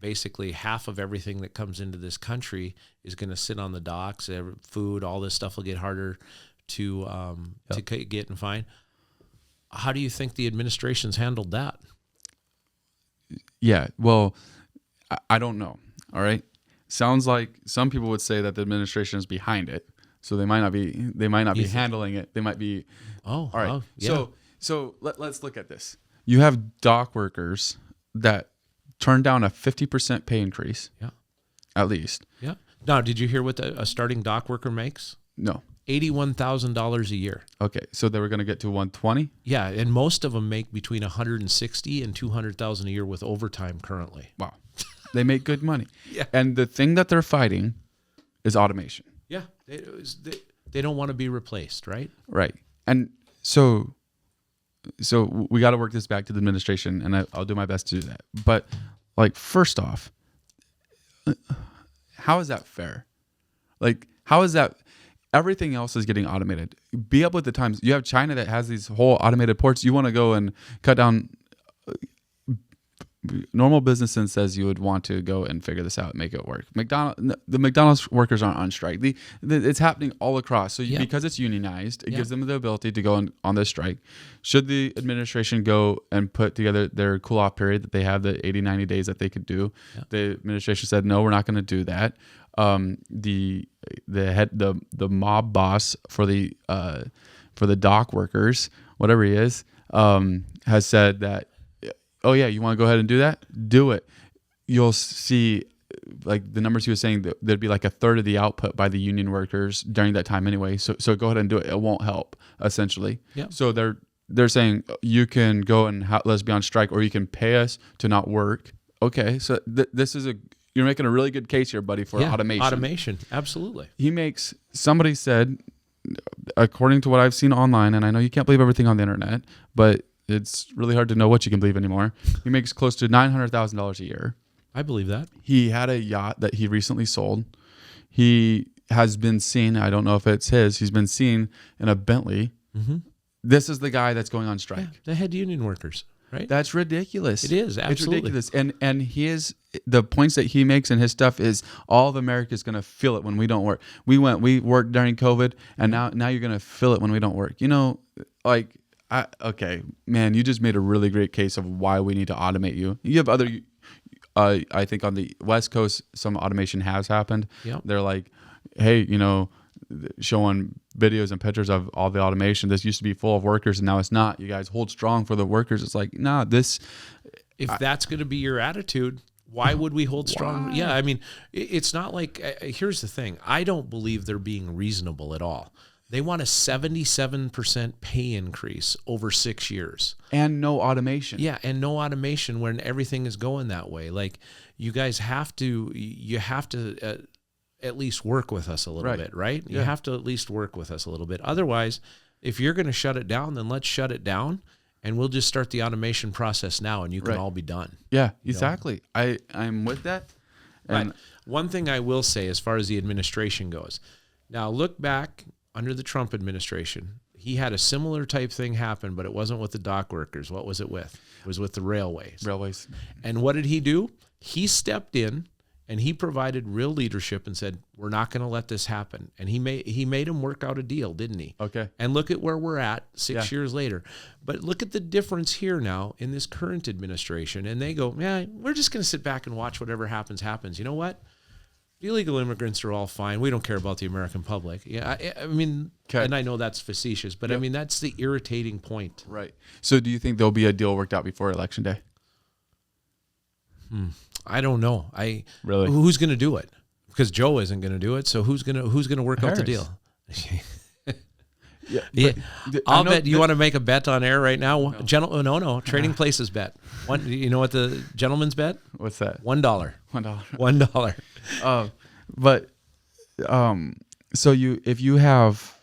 Speaker 1: basically half of everything that comes into this country is going to sit on the docks. Food, all this stuff will get harder to get and find. How do you think the administration's handled that?
Speaker 2: Yeah, well, I don't know. All right. Sounds like some people would say that the administration is behind it. So they might not be handling it. They might be.
Speaker 1: Oh,
Speaker 2: all right.
Speaker 1: Oh, yeah.
Speaker 2: So let's look at this. You have dock workers that turned down a 50% pay increase.
Speaker 1: Yeah.
Speaker 2: At least.
Speaker 1: Yeah. Now, did you hear what a starting dock worker makes?
Speaker 2: No.
Speaker 1: $81,000 a year.
Speaker 2: Okay, so they were going to get to 120.
Speaker 1: Yeah, and most of them make between 160 and 200,000 a year with overtime currently.
Speaker 2: Wow. They make good money.
Speaker 1: Yeah.
Speaker 2: And the thing that they're fighting is automation.
Speaker 1: Yeah. They don't want to be replaced, right?
Speaker 2: Right. And so we got to work this back to the administration, and I'll do my best to do that. But, like, first off, how is that fair? Like, how is that? Everything else is getting automated. Be up with the times. You have China that has these whole automated ports. You want to go and cut down normal business sense says you would want to go and figure this out and make it work. The McDonald's workers aren't on strike. It's happening all across. So because it's unionized, it gives them the ability to go on this strike. Should the administration go and put together their cool-off period that they have, the 80, 90 days that they could do, the administration said, no, we're not going to do that. The mob boss for the dock workers, whatever he is, has said that, oh yeah, you want to go ahead and do that? Do it. You'll see, like the numbers he was saying, that there'd be like a third of the output by the union workers during that time anyway. So go ahead and do it. It won't help, essentially. Yeah. So they're saying you can go and let's be on strike, or you can pay us to not work. Okay, so this is you're making a really good case here, buddy, for automation.
Speaker 1: Automation, absolutely.
Speaker 2: Somebody said, according to what I've seen online, and I know you can't believe everything on the internet, but it's really hard to know what you can believe anymore. He makes close to $900,000 a year.
Speaker 1: I believe that.
Speaker 2: He had a yacht that he recently sold. He has been seen, I don't know if it's his, he's been seen in a Bentley. Mm-hmm. This is the guy that's going on strike. Yeah,
Speaker 1: the head union workers, right?
Speaker 2: That's ridiculous.
Speaker 1: It is, absolutely.
Speaker 2: It's ridiculous. And the points that he makes in his stuff is all of America is going to feel it when we don't work. We worked during COVID, and now you're going to feel it when we don't work. You know, like, okay, man, you just made a really great case of why we need to automate you. You have other, I think on the West Coast, some automation has happened. Yep. They're like, hey, showing videos and pictures of all the automation. This used to be full of workers, and now it's not. You guys hold strong for the workers. It's like, nah,
Speaker 1: if that's going to be your attitude, why would we hold strong? Why? Yeah, I mean, it's not like, here's the thing. I don't believe they're being reasonable at all. They want a 77% pay increase over 6 years.
Speaker 2: And no automation.
Speaker 1: Yeah, and no automation when everything is going that way. Like, you guys have to at least work with us a little bit, right? Yeah. You have to at least work with us a little bit. Otherwise, if you're going to shut it down, then let's shut it down, and we'll just start the automation process now, and you can all be done.
Speaker 2: Yeah, exactly. I'm with that.
Speaker 1: And one thing I will say as far as the administration goes, now look back under the Trump administration, he had a similar type thing happen, but it wasn't with the dock workers. What was it with? It was with the railways. And what did he do? He stepped in and he provided real leadership and said, we're not going to let this happen. And he made him work out a deal, didn't he?
Speaker 2: Okay.
Speaker 1: And look at where we're at 6 years later. But look at the difference here now in this current administration. And they go, yeah, we're just going to sit back and watch whatever happens. You know what? The illegal immigrants are all fine. We don't care about the American public. Yeah, I mean, and I know that's facetious, but I mean, that's the irritating point.
Speaker 2: Right. So do you think there'll be a deal worked out before Election Day?
Speaker 1: I don't know.
Speaker 2: Really?
Speaker 1: Who's going to do it? Because Joe isn't going to do it. So who's going to work out the deal? I'll bet. You want to make a bet on air right now? No. Trading Places bet. You know what the gentleman's bet?
Speaker 2: What's that?
Speaker 1: $1.
Speaker 2: $1. So if you have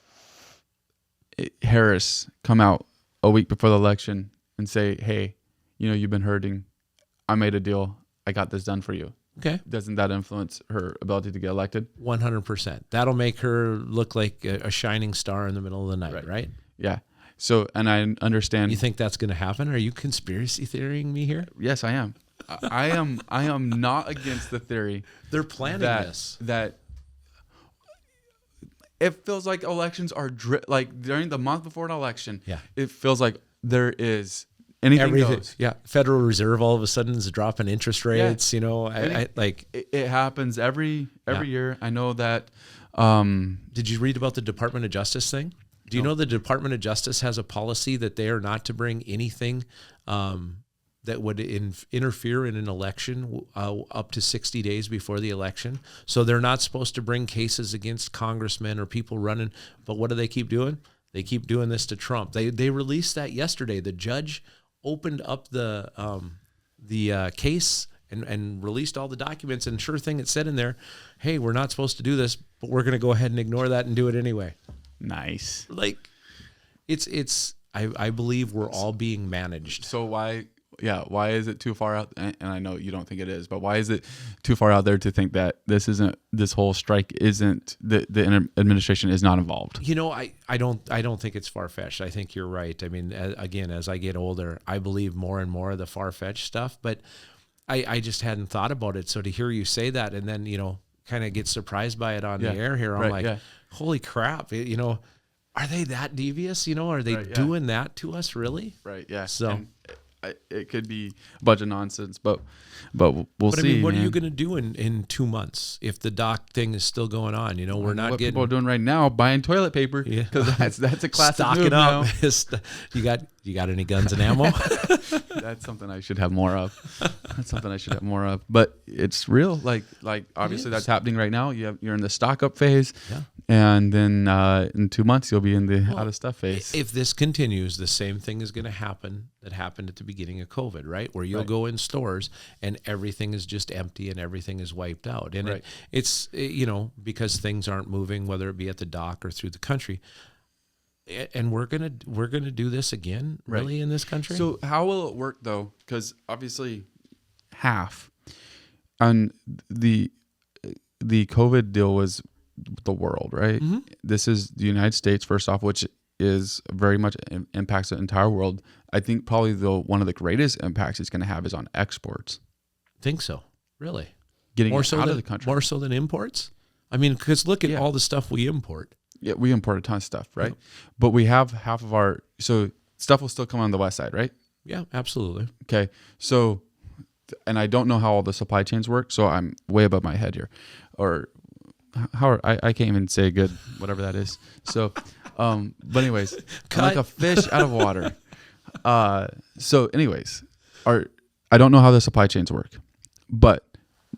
Speaker 2: Harris come out a week before the election and say, hey, you've been hurting. I made a deal. I got this done for you.
Speaker 1: Okay.
Speaker 2: Doesn't that influence her ability to get elected?
Speaker 1: 100%. That'll make her look like a shining star in the middle of the night, right?
Speaker 2: Yeah. So, and I understand.
Speaker 1: You think that's going to happen? Are you conspiracy theorying me here?
Speaker 2: Yes, I am. I am not against the theory.
Speaker 1: They're planning this.
Speaker 2: That it feels like elections are like during the month before an election.
Speaker 1: Yeah.
Speaker 2: It feels like there is everything goes.
Speaker 1: Yeah. Federal Reserve all of a sudden is dropping interest rates.
Speaker 2: It happens every year. I know that.
Speaker 1: Did you read about the Department of Justice thing? Do you know the Department of Justice has a policy that they are not to bring anything that would interfere in an election up to 60 days before the election. So they're not supposed to bring cases against congressmen or people running. But what do they keep doing? They keep doing this to Trump. They released that yesterday. The judge opened up the case and released all the documents. And sure thing, it said in there, hey, we're not supposed to do this, but we're going to go ahead and ignore that and do it anyway.
Speaker 2: Nice.
Speaker 1: Like, I believe we're all being managed.
Speaker 2: So why, why is it too far out? And I know you don't think it is, but why is it too far out there to think that this whole strike isn't, the administration is not involved?
Speaker 1: I don't think it's far-fetched. I think you're right. I mean, again, as I get older, I believe more and more of the far-fetched stuff, but I just hadn't thought about it. So to hear you say that and then, kind of get surprised by it on the air here, I'm like, holy crap, are they that devious? Are they doing that to us, really?
Speaker 2: Right. Yeah.
Speaker 1: So
Speaker 2: and it could be a bunch of nonsense, but we'll see. I mean,
Speaker 1: what are you going to do in 2 months if the dock thing is still going on? We're not
Speaker 2: what
Speaker 1: getting.
Speaker 2: People are doing right now, buying toilet paper, because that's a classic
Speaker 1: Stocking
Speaker 2: move
Speaker 1: up.
Speaker 2: now.
Speaker 1: You got any guns and ammo?
Speaker 2: That's something I should have more of. But it's real. Like obviously that's happening right now. You're in the stock up phase.
Speaker 1: Yeah.
Speaker 2: And then in 2 months you'll be in the out of stuff phase.
Speaker 1: If this continues, the same thing is going to happen that happened at the beginning of COVID, right? Where you'll go in stores and everything is just empty and everything is wiped out. And it's because things aren't moving, whether it be at the dock or through the country. And we're gonna do this again, really, in this country.
Speaker 2: So how will it work though? Because obviously, half on the COVID deal was the world, right?
Speaker 1: Mm-hmm.
Speaker 2: This is the United States first off, which is very much impacts the entire world. I think probably one of the greatest impacts it's going to have is on exports.
Speaker 1: Think so, really?
Speaker 2: Getting
Speaker 1: more
Speaker 2: it
Speaker 1: so
Speaker 2: out
Speaker 1: than,
Speaker 2: of the country,
Speaker 1: more so than imports. I mean, because look at all the stuff we import.
Speaker 2: Yeah, we import a ton of stuff, right? But we have half of our, so stuff will still come on the west side, right?
Speaker 1: Yeah, absolutely.
Speaker 2: Okay. So, and I don't know how all the supply chains work, so I'm way above my head here. Or how, I can't even say good, whatever that is. So, but anyways, I'm like a fish out of water. So anyways, I don't know how the supply chains work, but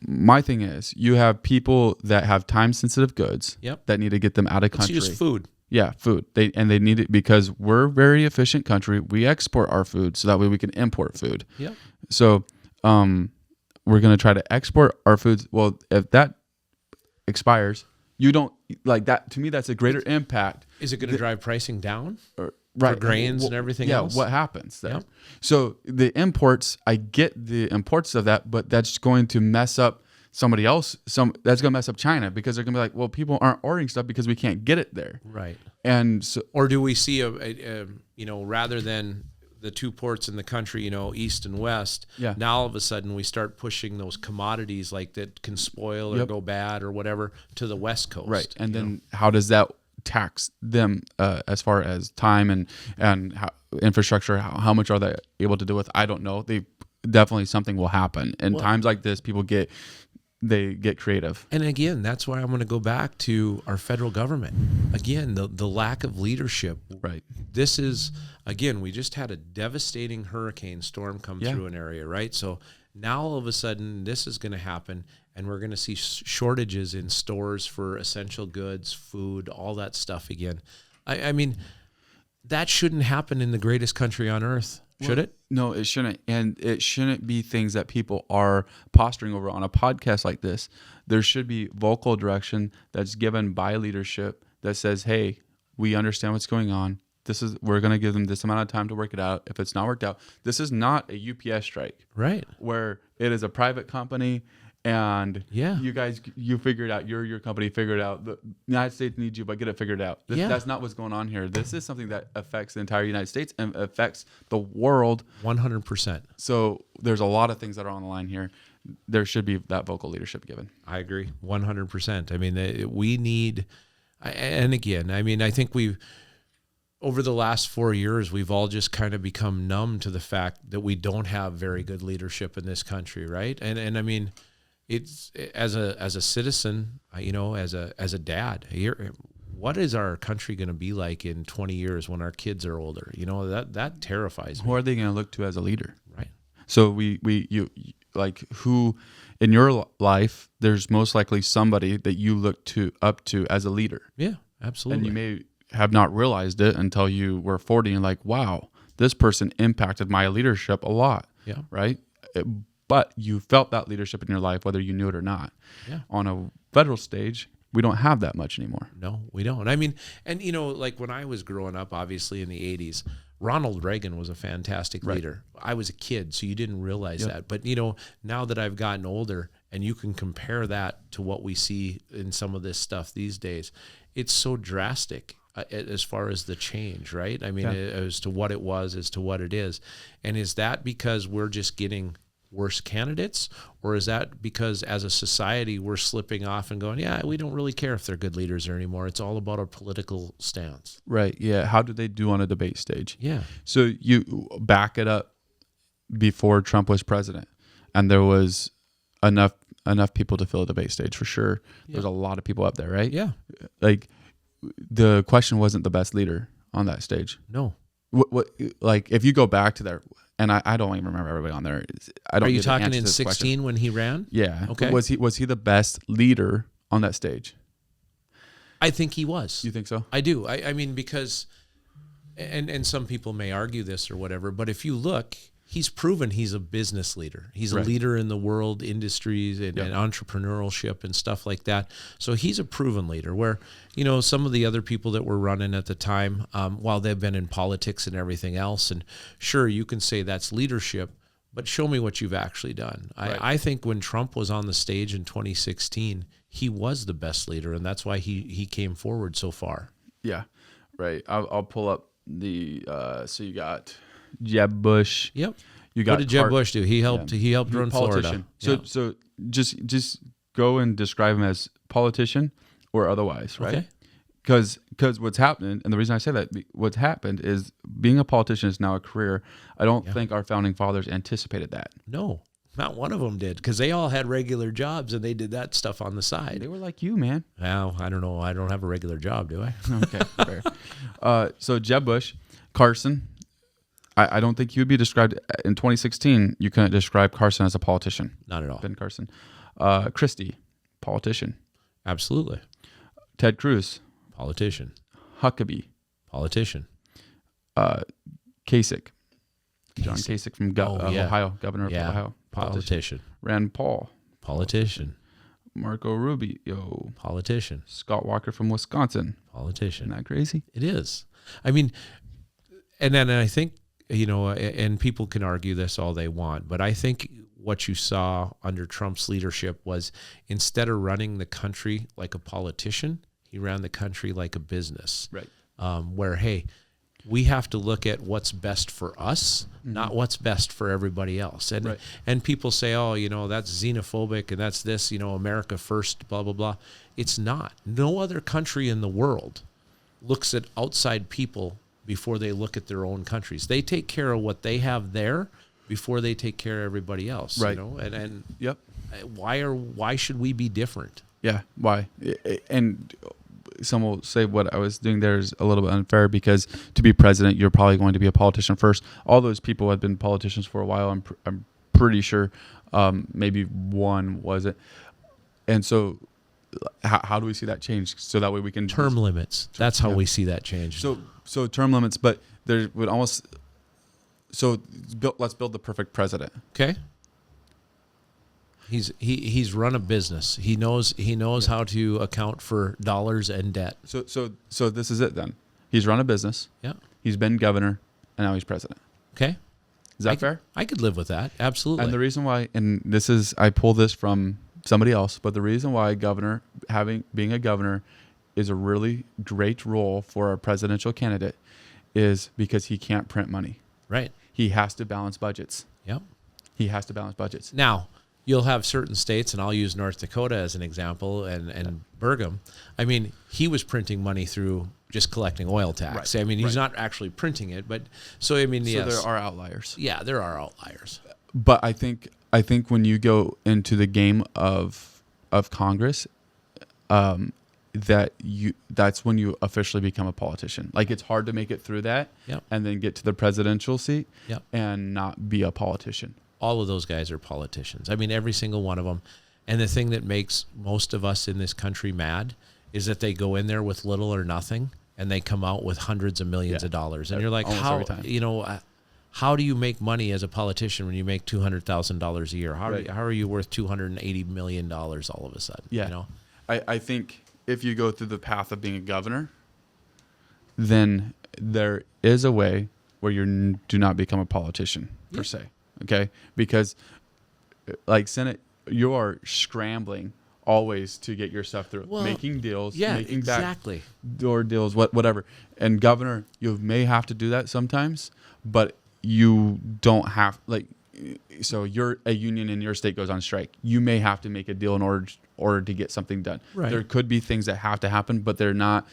Speaker 2: my thing is, you have people that have time-sensitive goods that need to get them out of country.
Speaker 1: Let's use food.
Speaker 2: Yeah, food. They need it because we're a very efficient country. We export our food so that way we can import food.
Speaker 1: Yeah.
Speaker 2: So we're going to try to export our foods. Well, if that expires, you don't like that. To me, that's a greater impact.
Speaker 1: Is it going to drive pricing down?
Speaker 2: Right.
Speaker 1: For grains and everything else?
Speaker 2: Yeah, what happens there?
Speaker 1: Yep.
Speaker 2: So the imports, I get the imports of that, but that's going to mess up somebody else. That's going to mess up China because they're going to be like, well, people aren't ordering stuff because we can't get it there.
Speaker 1: Right.
Speaker 2: And so,
Speaker 1: or do we see rather than the two ports in the country, east and west, now all of a sudden we start pushing those commodities like that can spoil or go bad or whatever to the west coast.
Speaker 2: Right. And then how does that tax them as far as time and how, infrastructure? How much are they able to do with? I don't know. They definitely something will happen. In times like this, people get creative.
Speaker 1: And again, that's why I'm going to go back to our federal government. Again, the lack of leadership.
Speaker 2: Right.
Speaker 1: This is, again, we just had a devastating hurricane storm come through an area, right? So now all of a sudden this is going to happen and we're going to see shortages in stores for essential goods, food, all that stuff again. I mean, that shouldn't happen in the greatest country on earth. Should it?
Speaker 2: No, it shouldn't. And it shouldn't be things that people are posturing over on a podcast like this. There should be vocal direction that's given by leadership that says, hey, we understand what's going on. We're going to give them this amount of time to work it out. If it's not worked out, this is not a UPS strike.
Speaker 1: Right.
Speaker 2: Where it is a private company and you guys, you figure it out. Your company figured it out. The United States needs you, but get it figured out. That's not what's going on here. This is something that affects the entire United States and affects the world.
Speaker 1: 100%.
Speaker 2: So there's a lot of things that are on the line here. There should be that vocal leadership given.
Speaker 1: I agree 100%. I mean, we need, and again, I mean, I think over the last 4 years, we've all just kind of become numb to the fact that we don't have very good leadership in this country, right? And I mean, it's as a citizen, as a dad, what is our country going to be like in 20 years when our kids are older? That terrifies me.
Speaker 2: Who are they going to look to as a leader?
Speaker 1: Right.
Speaker 2: So you like who in your life, there's most likely somebody that you look up to as a leader.
Speaker 1: Yeah, absolutely.
Speaker 2: And you may have not realized it until you were 40 and like, wow, this person impacted my leadership a lot.
Speaker 1: Yeah. Right.
Speaker 2: But you felt that leadership in your life, whether you knew it or not.
Speaker 1: Yeah.
Speaker 2: On a federal stage, we don't have that much anymore.
Speaker 1: No, we don't. I mean, and like when I was growing up, obviously in the 80s, Ronald Reagan was a fantastic leader. I was a kid, so you didn't realize that. But, now that I've gotten older and you can compare that to what we see in some of this stuff these days, it's so drastic as far as the change, right? I mean, as to what it was, as to what it is. And is that because we're just getting worse candidates, or is that because as a society we're slipping off and going, yeah, we don't really care if they're good leaders anymore. It's all about our political stance.
Speaker 2: Right. Yeah. How did they do on a debate stage?
Speaker 1: Yeah.
Speaker 2: So you back it up before Trump was president, and there was enough people to fill a debate stage for sure. There's a lot of people up there, right?
Speaker 1: Yeah.
Speaker 2: Like the question wasn't the best leader on that stage.
Speaker 1: No.
Speaker 2: What like if you go back to there, and I don't even remember everybody on there. I don't.
Speaker 1: Are you talking in 16 when he ran?
Speaker 2: Yeah.
Speaker 1: Okay.
Speaker 2: Was he the best leader on that stage?
Speaker 1: I think he was.
Speaker 2: You think so?
Speaker 1: I do. I mean, because, and some people may argue this or whatever, but if you look, he's proven he's a business leader. He's a leader in the world industries and entrepreneurship and stuff like that. So he's a proven leader where, some of the other people that were running at the time, while they've been in politics and everything else, and sure, you can say that's leadership, but show me what you've actually done. I think when Trump was on the stage in 2016, he was the best leader, and that's why he came forward so far.
Speaker 2: Yeah, right. I'll pull up the, so you got Jeb Bush.
Speaker 1: Yep.
Speaker 2: You got
Speaker 1: what did Jeb Bush do? He helped. He helped run Florida.
Speaker 2: So just go and describe him as politician or otherwise, right? Because what's happening, and the reason I say that, what's happened is being a politician is now a career. I don't think our founding fathers anticipated that.
Speaker 1: No, not one of them did, because they all had regular jobs and they did that stuff on the side.
Speaker 2: They were like you, man.
Speaker 1: Well, I don't know. I don't have a regular job, do I?
Speaker 2: Okay, fair. So Jeb Bush, Carson. I don't think he would be described in 2016. You couldn't describe Carson as a politician.
Speaker 1: Not at all.
Speaker 2: Ben Carson. Christie, politician.
Speaker 1: Absolutely.
Speaker 2: Ted Cruz,
Speaker 1: politician.
Speaker 2: Huckabee,
Speaker 1: politician.
Speaker 2: Kasich, John Kasich from Ohio, governor of Ohio.
Speaker 1: Politician.
Speaker 2: Rand Paul,
Speaker 1: politician.
Speaker 2: Marco Rubio,
Speaker 1: politician.
Speaker 2: Scott Walker from Wisconsin,
Speaker 1: politician.
Speaker 2: Isn't that crazy?
Speaker 1: It is. I mean, and then I think, and people can argue this all they want, but I think what you saw under Trump's leadership was, instead of running the country like a politician, he ran the country like a business.
Speaker 2: Right.
Speaker 1: Where, hey, we have to look at what's best for us, not what's best for everybody else. And and people say, oh, that's xenophobic and that's this, America first, blah, blah, blah. It's not. No other country in the world looks at outside people before they look at their own countries. They take care of what they have there before they take care of everybody else.
Speaker 2: Right.
Speaker 1: And
Speaker 2: yep.
Speaker 1: Why should we be different?
Speaker 2: Yeah. Why? And some will say what I was doing there is a little bit unfair, because to be president, you're probably going to be a politician first. All those people have been politicians for a while. I'm pretty sure. Maybe one wasn't. And so how do we see that change? So that way we can
Speaker 1: term limits. That's how we see that change.
Speaker 2: So term limits, but there would almost. So let's build the perfect president.
Speaker 1: Okay. He's run a business. He knows how to account for dollars and debt.
Speaker 2: So this is it then. He's run a business.
Speaker 1: Yeah.
Speaker 2: He's been governor, and now he's president.
Speaker 1: Okay.
Speaker 2: Is that fair?
Speaker 1: I could live with that. Absolutely.
Speaker 2: And the reason why, and this is, I pull this from somebody else, but the reason why being a governor is a really great role for a presidential candidate is because he can't print money.
Speaker 1: Right.
Speaker 2: He has to balance budgets.
Speaker 1: Yep.
Speaker 2: He has to balance budgets.
Speaker 1: Now, you'll have certain states, and I'll use North Dakota as an example, and Burgum. I mean, he was printing money through just collecting oil tax.
Speaker 2: Right.
Speaker 1: I mean, he's not actually printing it, but so I mean, yes.
Speaker 2: So there are outliers.
Speaker 1: Yeah, there are outliers.
Speaker 2: But I think when you go into the game of Congress, that's when you officially become a politician. Like, it's hard to make it through that and then get to the presidential seat and not be a politician.
Speaker 1: All of those guys are politicians. I mean, every single one of them. And the thing that makes most of us in this country mad is that they go in there with little or nothing and they come out with hundreds of millions of dollars. And you're like, how do you make money as a politician when you make $200,000 a year? How are you worth $280 million all of a sudden?
Speaker 2: Yeah. I think if you go through the path of being a governor, then there is a way where you do not become a politician per se. Okay, because like Senate, you are scrambling always to get your stuff through, making deals, making backdoor deals, whatever. And governor, you may have to do that sometimes, but you don't have so you're a union in your state goes on strike. You may have to make a deal in order to get something done. Right. There could be things that have to happen, but they're not.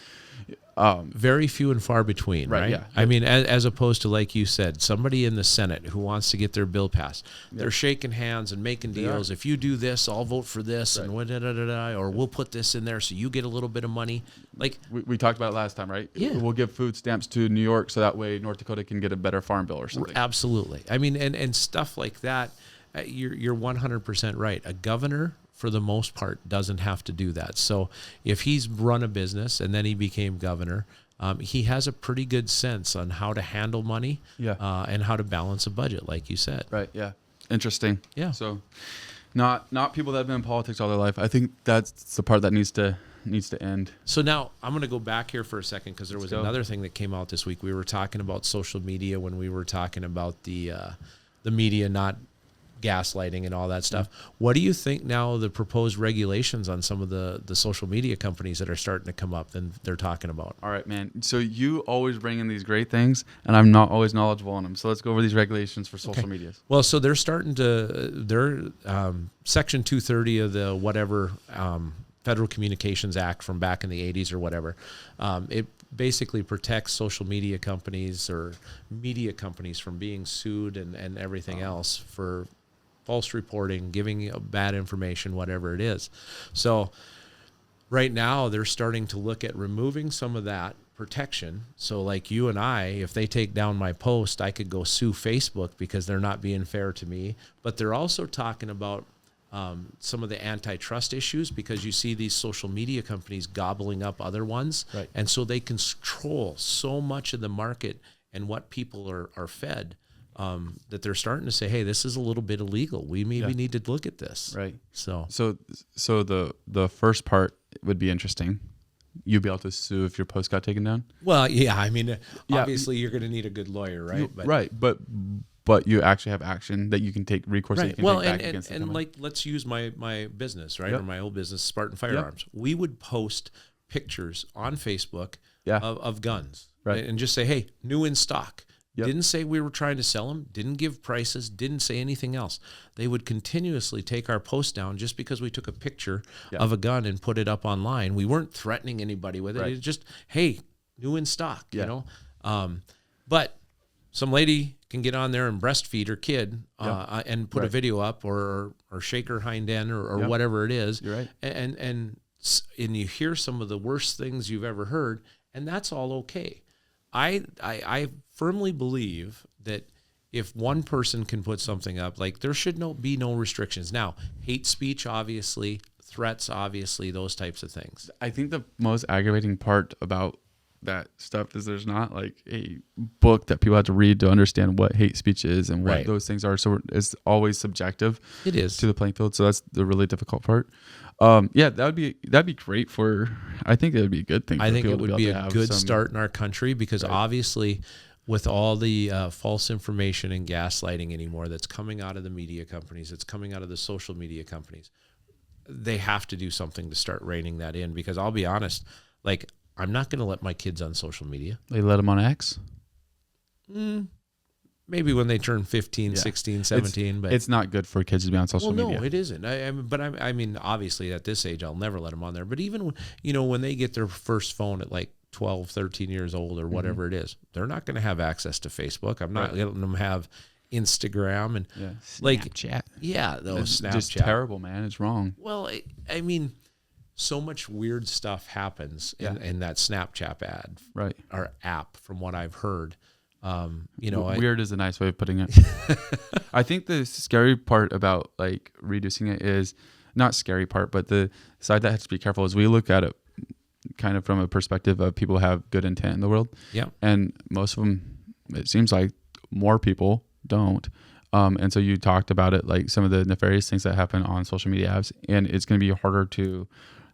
Speaker 1: Very few and far between, right?
Speaker 2: Yeah.
Speaker 1: I mean, as opposed to, like you said, somebody in the Senate who wants to get their bill passed. They're shaking hands and making deals. If you do this, I'll vote for this, and or we'll put this in there so you get a little bit of money. Like
Speaker 2: we talked about it last time, right?
Speaker 1: Yeah.
Speaker 2: We'll give food stamps to New York so that way North Dakota can get a better farm bill or something.
Speaker 1: Absolutely. I mean, and stuff like that. You're 100% right. A governor, for the most part, doesn't have to do that. So if he's run a business and then he became governor, he has a pretty good sense on how to handle money and how to balance a budget, like you said.
Speaker 2: Right, yeah. Interesting.
Speaker 1: Yeah.
Speaker 2: So not people that have been in politics all their life. I think that's the part that needs to end.
Speaker 1: So now I'm going to go back here for a second because there was another thing that came out this week. We were talking about social media when we were talking about the media not gaslighting and all that stuff. What do you think now the proposed regulations on some of the social media companies that are starting to come up and they're talking about?
Speaker 2: All right, man. So you always bring in these great things, and I'm not always knowledgeable on them. So let's go over these regulations for social medias.
Speaker 1: Well, so they're starting to, Section 230 of the whatever Federal Communications Act from back in the 80s or whatever, it basically protects social media companies or media companies from being sued and everything else for false reporting, giving bad information, whatever it is. So right now they're starting to look at removing some of that protection. So like you and I, if they take down my post, I could go sue Facebook because they're not being fair to me. But they're also talking about some of the antitrust issues because you see these social media companies gobbling up other ones.
Speaker 2: Right.
Speaker 1: And so they control so much of the market and what people are fed. That they're starting to say, hey, this is a little bit illegal. We maybe need to look at this.
Speaker 2: Right.
Speaker 1: So
Speaker 2: the first part would be interesting. You'd be able to sue if your post got taken down.
Speaker 1: Well, yeah. I mean, obviously you're going to need a good lawyer, right?
Speaker 2: But you actually have action that you can take recourse.
Speaker 1: Right.
Speaker 2: That you can take back against
Speaker 1: and like, let's use my business, right? Or my old business, Spartan Firearms. We would post pictures on Facebook of guns,
Speaker 2: right?
Speaker 1: And just say, hey, new in stock.
Speaker 2: Yep.
Speaker 1: Didn't say we were trying to sell them, didn't give prices, didn't say anything else. They would continuously take our post down just because we took a picture of a gun and put it up online. We weren't threatening anybody with it.
Speaker 2: Right.
Speaker 1: It was just, hey, new in stock, you know. But some lady can get on there and breastfeed her kid and put a video up or shake her hind end or whatever it is.
Speaker 2: You're right.
Speaker 1: And you hear some of the worst things you've ever heard, and that's all okay. I firmly believe that if one person can put something up, like there should be no restrictions. Now, hate speech, obviously, threats, obviously, those types of things.
Speaker 2: I think the most aggravating part about that stuff is there's not like a book that people have to read to understand what hate speech is and what those things are. So it's always subjective.
Speaker 1: It is
Speaker 2: to the playing field. So that's the really difficult part. That'd be great for. I think it would be a good thing.
Speaker 1: I think it would be a good start in our country because obviously, with all the false information and gaslighting anymore that's coming out of the media companies, it's coming out of the social media companies, they have to do something to start reining that in. Because I'll be honest, like I'm not going to let my kids on social media.
Speaker 2: They let them on X.
Speaker 1: Maybe when they turn 15, 16, 17. But
Speaker 2: it's not good for kids to be on social media.
Speaker 1: No, it isn't. I mean, obviously at this age, I'll never let them on there. But even, when they get their first phone at like 12, 13 years old or whatever it is, they're not going to have access to Facebook. I'm not letting them have Instagram and
Speaker 2: Snapchat.
Speaker 1: Snapchat.
Speaker 2: Just terrible, man. It's wrong.
Speaker 1: Well, I mean, so much weird stuff happens in that Snapchat ad or app from what I've heard.
Speaker 2: Weird is a nice way of putting it. I think the scary part about like reducing it is not scary part, but the side that has to be careful is we look at it kind of from a perspective of people who have good intent in the world. Yeah. And most of them, it seems like more people don't. And so you talked about it, like some of the nefarious things that happen on social media apps, and it's going to be harder to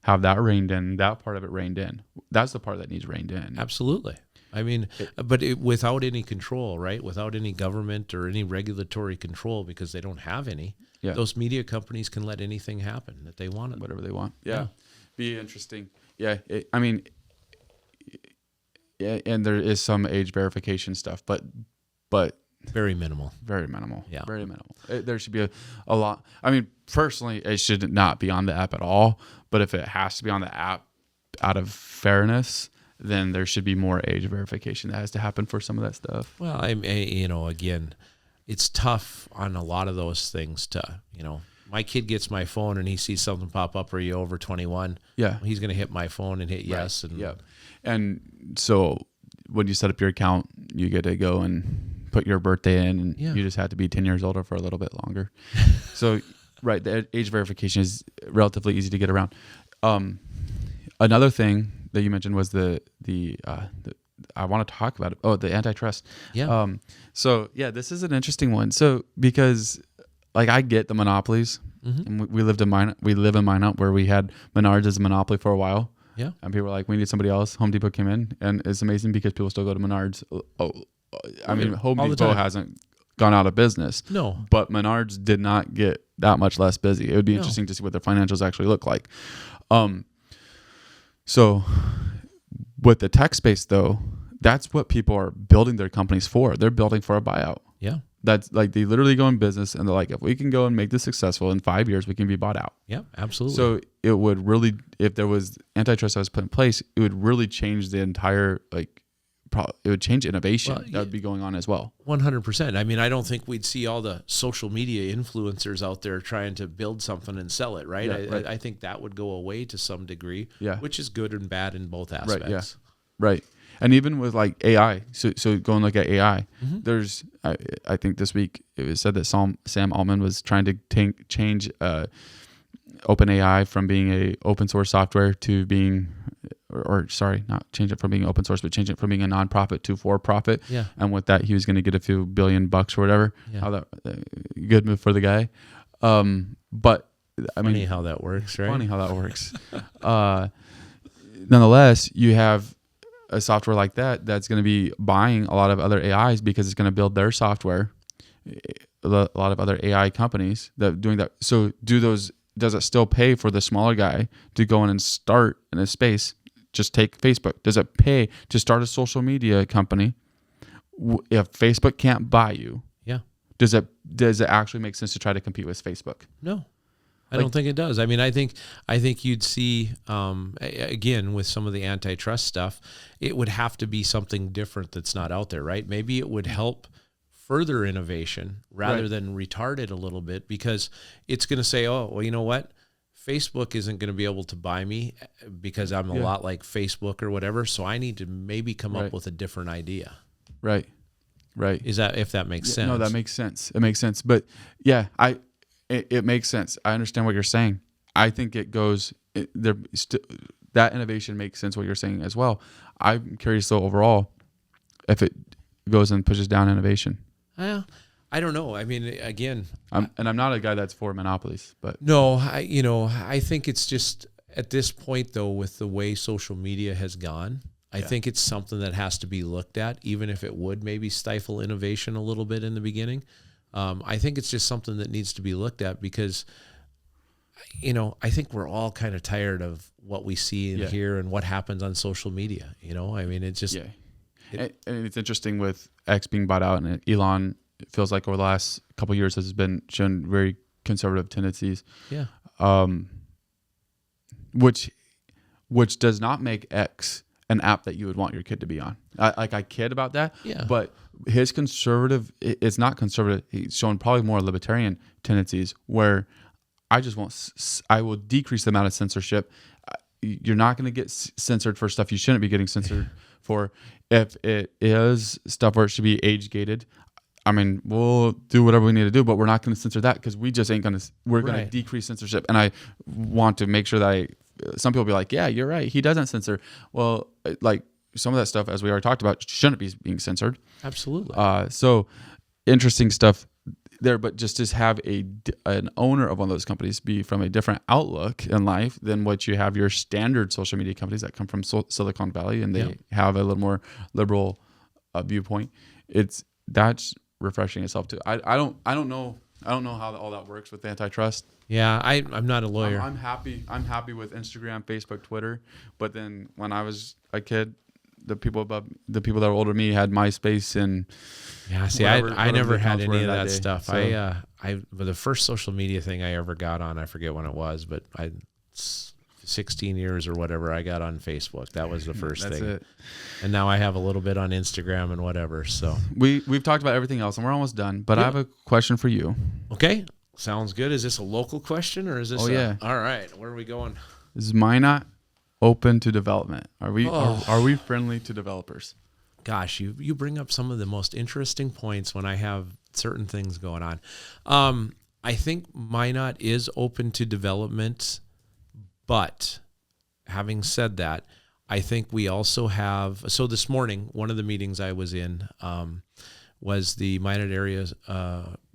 Speaker 2: have that reined in, that part of it reined in. That's the part that needs reined in.
Speaker 1: Absolutely. I mean, but without any control, right? Without any government or any regulatory control, because they don't have any.
Speaker 2: Yeah.
Speaker 1: Those media companies can let anything happen that they want.
Speaker 2: Whatever they want. Yeah. Be interesting. Yeah. I mean, yeah, and there is some age verification stuff, but
Speaker 1: very minimal.
Speaker 2: Very minimal.
Speaker 1: Yeah.
Speaker 2: Very minimal. There should be a lot. I mean, personally, it should not be on the app at all. But if it has to be on the app out of fairness, then there should be more age verification that has to happen for some of that stuff.
Speaker 1: Well, again, it's tough on a lot of those things to, my kid gets my phone and he sees something pop up, are you over 21?
Speaker 2: Yeah.
Speaker 1: He's going to hit my phone and hit yes.
Speaker 2: Right. And and so when you set up your account, you get to go and put your birthday in, and you just have to be 10 years older for a little bit longer. So, right, the age verification is relatively easy to get around. Another thing that you mentioned was the I want to talk about it. Oh, the antitrust.
Speaker 1: Yeah.
Speaker 2: So yeah, this is an interesting one. So because like I get the monopolies, and we live in Minot where we had Menards as a monopoly for a while.
Speaker 1: Yeah.
Speaker 2: And people were like, we need somebody else. Home Depot came in, and it's amazing because people still go to Menards. I mean, Home Depot hasn't gone out of business.
Speaker 1: No.
Speaker 2: But Menards did not get that much less busy. It would be interesting to see what their financials actually look like. So with the tech space, though, that's what people are building their companies for. They're building for a buyout.
Speaker 1: Yeah.
Speaker 2: That's like they literally go in business and they're like, if we can go and make this successful in 5 years, we can be bought out.
Speaker 1: Yeah, absolutely.
Speaker 2: So it would really, if there was antitrust that was put in place, it would really change the entire, it would change innovation that would be going on as well.
Speaker 1: 100%. I mean, I don't think we'd see all the social media influencers out there trying to build something and sell it, right?
Speaker 2: Yeah,
Speaker 1: I think that would go away to some degree, which is good and bad in both aspects.
Speaker 2: Right, yeah. Right. And even with like AI, so go and look at AI, there's, I think this week it was said that Sam Altman was trying to change OpenAI from being a open source software to being, or sorry, not change it from being open source, but change it from being a nonprofit to for profit. Yeah. And with that, he was going to get a few $billion or whatever. Yeah. How that good move for the guy. But I mean,
Speaker 1: funny how that works, right?
Speaker 2: Funny how that works. Nonetheless, you have a software like that's going to be buying a lot of other AIs because it's going to build their software. A lot of other AI companies that doing that. So does it still pay for the smaller guy to go in and start in a space? Just take Facebook. Does it pay to start a social media company if Facebook can't buy you?
Speaker 1: Yeah.
Speaker 2: Does it actually make sense to try to compete with Facebook?
Speaker 1: No. I don't think it does. I mean, I think you'd see, again, with some of the antitrust stuff, it would have to be something different that's not out there, right? Maybe it would help further innovation rather than retard it a little bit, because it's going to say, oh, well, you know what? Facebook isn't going to be able to buy me because I'm a lot like Facebook or whatever, so I need to maybe come up with a different idea.
Speaker 2: Right.
Speaker 1: Is that, if that makes sense?
Speaker 2: No, that makes sense. It makes sense. But yeah, it makes sense. I understand what you're saying. I think that innovation makes sense what you're saying as well. I'm curious though overall if it goes and pushes down innovation.
Speaker 1: I don't know. I mean, again,
Speaker 2: I'm not a guy that's for monopolies, but
Speaker 1: no, I think it's just at this point though, with the way social media has gone, I think it's something that has to be looked at, even if it would maybe stifle innovation a little bit in the beginning. I think it's just something that needs to be looked at because, I think we're all kind of tired of what we see and hear and what happens on social media. I mean, it's just...
Speaker 2: And it's interesting with X being bought out, and Elon, it feels like over the last couple of years has been shown very conservative tendencies.
Speaker 1: Yeah.
Speaker 2: Which does not make X an app that you would want your kid to be on. I kid about that.
Speaker 1: Yeah.
Speaker 2: But his conservative, it's not conservative. He's shown probably more libertarian tendencies where I will decrease the amount of censorship. You're not going to get censored for stuff you shouldn't be getting censored for. If it is stuff where it should be age gated, I mean, we'll do whatever we need to do, but we're not going to censor that because we just ain't going to. We're going to decrease censorship, and I want to make sure that some people be like, yeah, you're right. He doesn't censor. Well, like some of that stuff, as we already talked about, shouldn't be being censored.
Speaker 1: Absolutely.
Speaker 2: So interesting stuff. there, but just have an owner of one of those companies be from a different outlook in life than what you have your standard social media companies that come from Silicon Valley, and they have a little more liberal viewpoint. That's refreshing itself too. I don't know how all that works with antitrust.
Speaker 1: Yeah, I'm not a lawyer.
Speaker 2: I'm happy with Instagram, Facebook, Twitter, but then when I was a kid, the people that were older than me had MySpace and
Speaker 1: I never had any of that
Speaker 2: day.
Speaker 1: stuff.
Speaker 2: So,
Speaker 1: the first social media thing I ever got on, I forget when it was, but 16 years or whatever, I got on Facebook. That was the first thing.
Speaker 2: It.
Speaker 1: And now I have a little bit on Instagram and whatever. So
Speaker 2: we've talked about everything else, and we're almost done. But I have a question for you.
Speaker 1: Okay, sounds good. Is this a local question or is this?
Speaker 2: Yeah.
Speaker 1: All right. Where are we going?
Speaker 2: Is Minot open to development? Are we friendly to developers?
Speaker 1: Gosh, you bring up some of the most interesting points when I have certain things going on. I think Minot is open to development, but having said that, I think we also have. So this morning, one of the meetings I was in was the Minot Area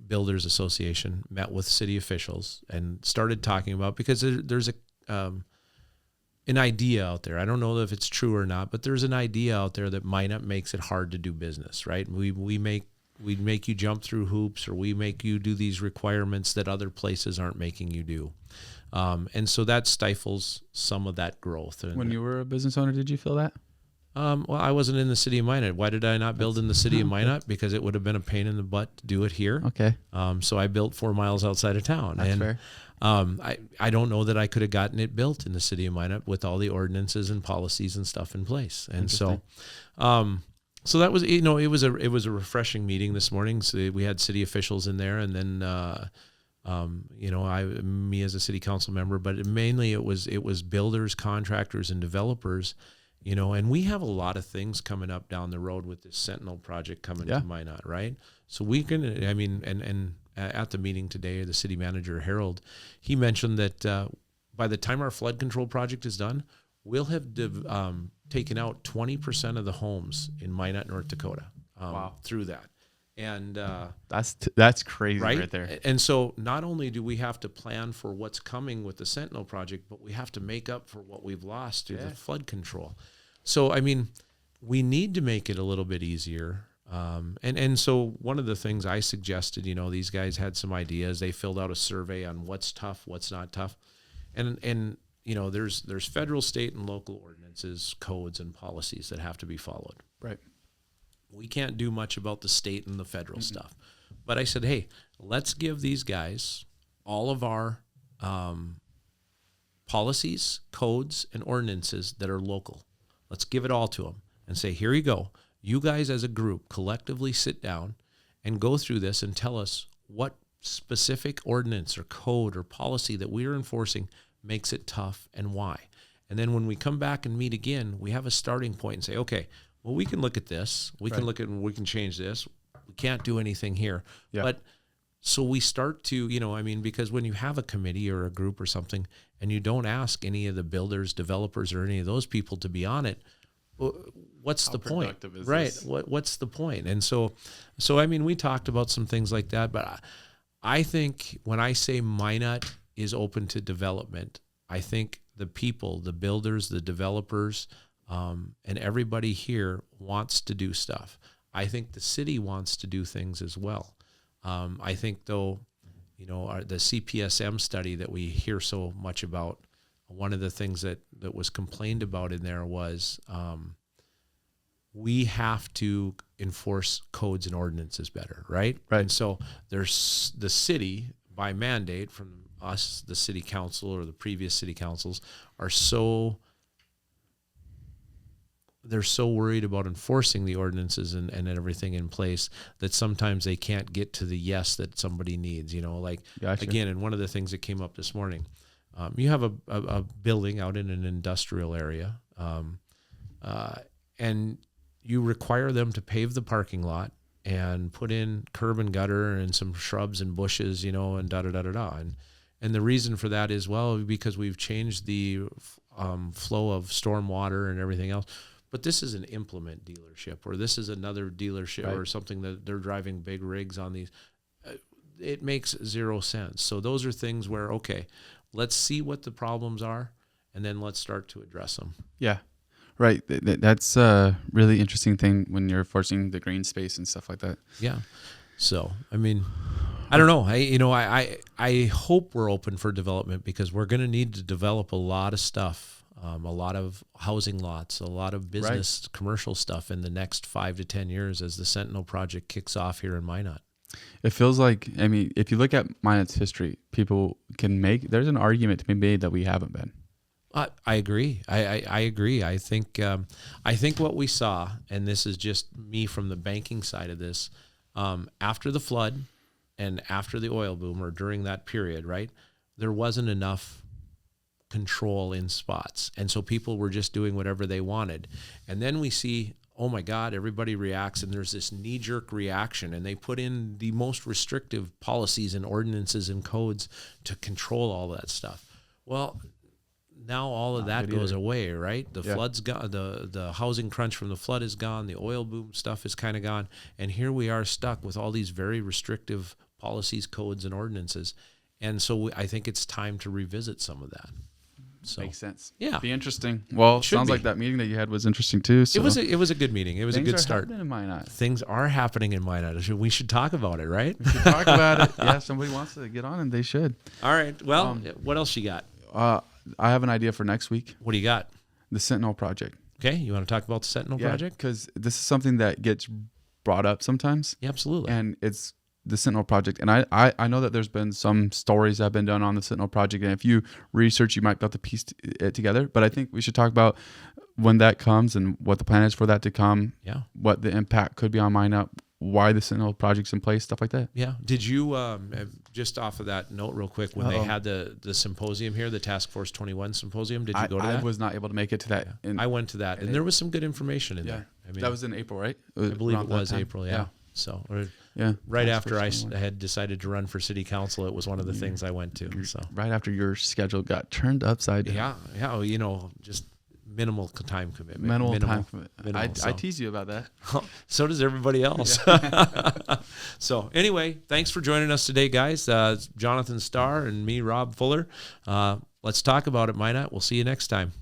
Speaker 1: Builders Association met with city officials and started talking about, because there's an idea out there. I don't know if it's true or not, but there's an idea out there that Minot makes it hard to do business, right? We make you jump through hoops, or we make you do these requirements that other places aren't making you do. And so that stifles some of that growth. And
Speaker 2: when you were a business owner, did you feel that?
Speaker 1: Well, I wasn't in the city of Minot. Why did I not build in the city of Minot? Because it would have been a pain in the butt to do it here.
Speaker 2: Okay.
Speaker 1: So I built 4 miles outside of town.
Speaker 2: That's fair.
Speaker 1: I don't know that I could have gotten it built in the city of Minot with all the ordinances and policies and stuff in place. And so that was, it was a refreshing meeting this morning. So we had city officials in there, and then, me as a city council member, but mainly it was builders, contractors, and developers, and we have a lot of things coming up down the road with this Sentinel project coming to Minot, right? So we can, and at the meeting today, the city manager, Harold, he mentioned that by the time our flood control project is done, we'll have taken out 20% of the homes in Minot, North Dakota through that. And
Speaker 2: that's crazy right there.
Speaker 1: And so not only do we have to plan for what's coming with the Sentinel project, but we have to make up for what we've lost through the flood control. So, we need to make it a little bit easier. And so one of the things I suggested, these guys had some ideas. They filled out a survey on what's tough, what's not tough. And there's federal, state, and local ordinances, codes, and policies that have to be followed.
Speaker 2: Right.
Speaker 1: We can't do much about the state and the federal stuff. But I said, hey, let's give these guys all of our policies, codes, and ordinances that are local. Let's give it all to them and say, here you go. You guys as a group collectively sit down and go through this and tell us what specific ordinance or code or policy that we are enforcing makes it tough and why. And then when we come back and meet again, we have a starting point and say, okay, well, we can look at this. We can look at, we can change this. We can't do anything here. Yeah. But so we start to, because when you have a committee or a group or something and you don't ask any of the builders, developers, or any of those people to be on it, what's the point? Right. What's the point? And so, we talked about some things like that, but I think when I say Minot is open to development, I think the people, the builders, the developers, and everybody here wants to do stuff. I think the city wants to do things as well. I think, though, the CPSM study that we hear so much about, one of the things that was complained about in there was we have to enforce codes and ordinances better, right?
Speaker 2: Right.
Speaker 1: And so there's the city, by mandate from us, the city council or the previous city councils, they're so worried about enforcing the ordinances and everything in place that sometimes they can't get to the yes that somebody needs,
Speaker 2: Gotcha.
Speaker 1: Again, and one of the things that came up this morning, you have a building out in an industrial area, and you require them to pave the parking lot and put in curb and gutter and some shrubs and bushes, and da-da-da-da-da. And the reason for that is, because we've changed the flow of storm water and everything else. But this is an implement dealership, or this is another dealership, right, or something that they're driving big rigs on these. it makes zero sense. So those are things where, okay, let's see what the problems are, and then let's start to address them.
Speaker 2: Yeah. Right. That's a really interesting thing when you're forcing the green space and stuff like that.
Speaker 1: Yeah. So, I mean, I don't know. I hope we're open for development, because we're going to need to develop a lot of stuff, a lot of housing lots, a lot of business, commercial stuff in the next 5 to 10 years as the Sentinel project kicks off here in Minot.
Speaker 2: It feels like, I mean, if you look at Minot's history, there's an argument to be made that we haven't been.
Speaker 1: I agree. I agree. I think what we saw, and this is just me from the banking side of this, after the flood and after the oil boom, or during that period, right, there wasn't enough control in spots. And so people were just doing whatever they wanted. And then we see, oh my God, everybody reacts, and there's this knee-jerk reaction, and they put in the most restrictive policies and ordinances and codes to control all that stuff. Well, now all of that goes away, right? The flood's gone, the housing crunch from the flood is gone, the oil boom stuff is kind of gone, and here we are stuck with all these very restrictive policies, codes, and ordinances. And so I think it's time to revisit some of that. So,
Speaker 2: makes sense.
Speaker 1: Yeah.
Speaker 2: Be interesting. Well, sounds like that meeting that you had was interesting too. So.
Speaker 1: It was a good meeting. It was a good start. Things are happening in Minot. We should talk about it, right?
Speaker 2: We should talk about it. Yeah, somebody wants to get on, and they should.
Speaker 1: All right. Well, what else you got?
Speaker 2: I have an idea for next week.
Speaker 1: What do you got?
Speaker 2: The Sentinel project.
Speaker 1: Okay, you want to talk about the Sentinel project?
Speaker 2: Because this is something that gets brought up sometimes.
Speaker 1: Yeah, absolutely.
Speaker 2: And it's the Sentinel project. And I know that there's been some stories that have been done on the Sentinel project. And if you research, you might be able to piece it together. But I think we should talk about when that comes and what the plan is for that to come.
Speaker 1: Yeah.
Speaker 2: What the impact could be on Minot, why the Sentinel project's in place, stuff like that.
Speaker 1: Yeah. Did you, just off of that note real quick, when they had the symposium here, the Task Force 21 symposium, did you go to that?
Speaker 2: I was not able to make it to that.
Speaker 1: Yeah. I went to that, and there was some good information in there.
Speaker 2: I mean, that was in April, right?
Speaker 1: I believe it was April, yeah. So right after I had decided to run for city council, it was one of the things I went to. So
Speaker 2: right after your schedule got turned upside down.
Speaker 1: Yeah, just minimal time commitment.
Speaker 2: Minimal time commitment. I tease you about that.
Speaker 1: So does everybody else. So anyway, thanks for joining us today, guys. Jonathan Starr and me, Rob Fuller. Let's talk about it, Minot. We'll see you next time.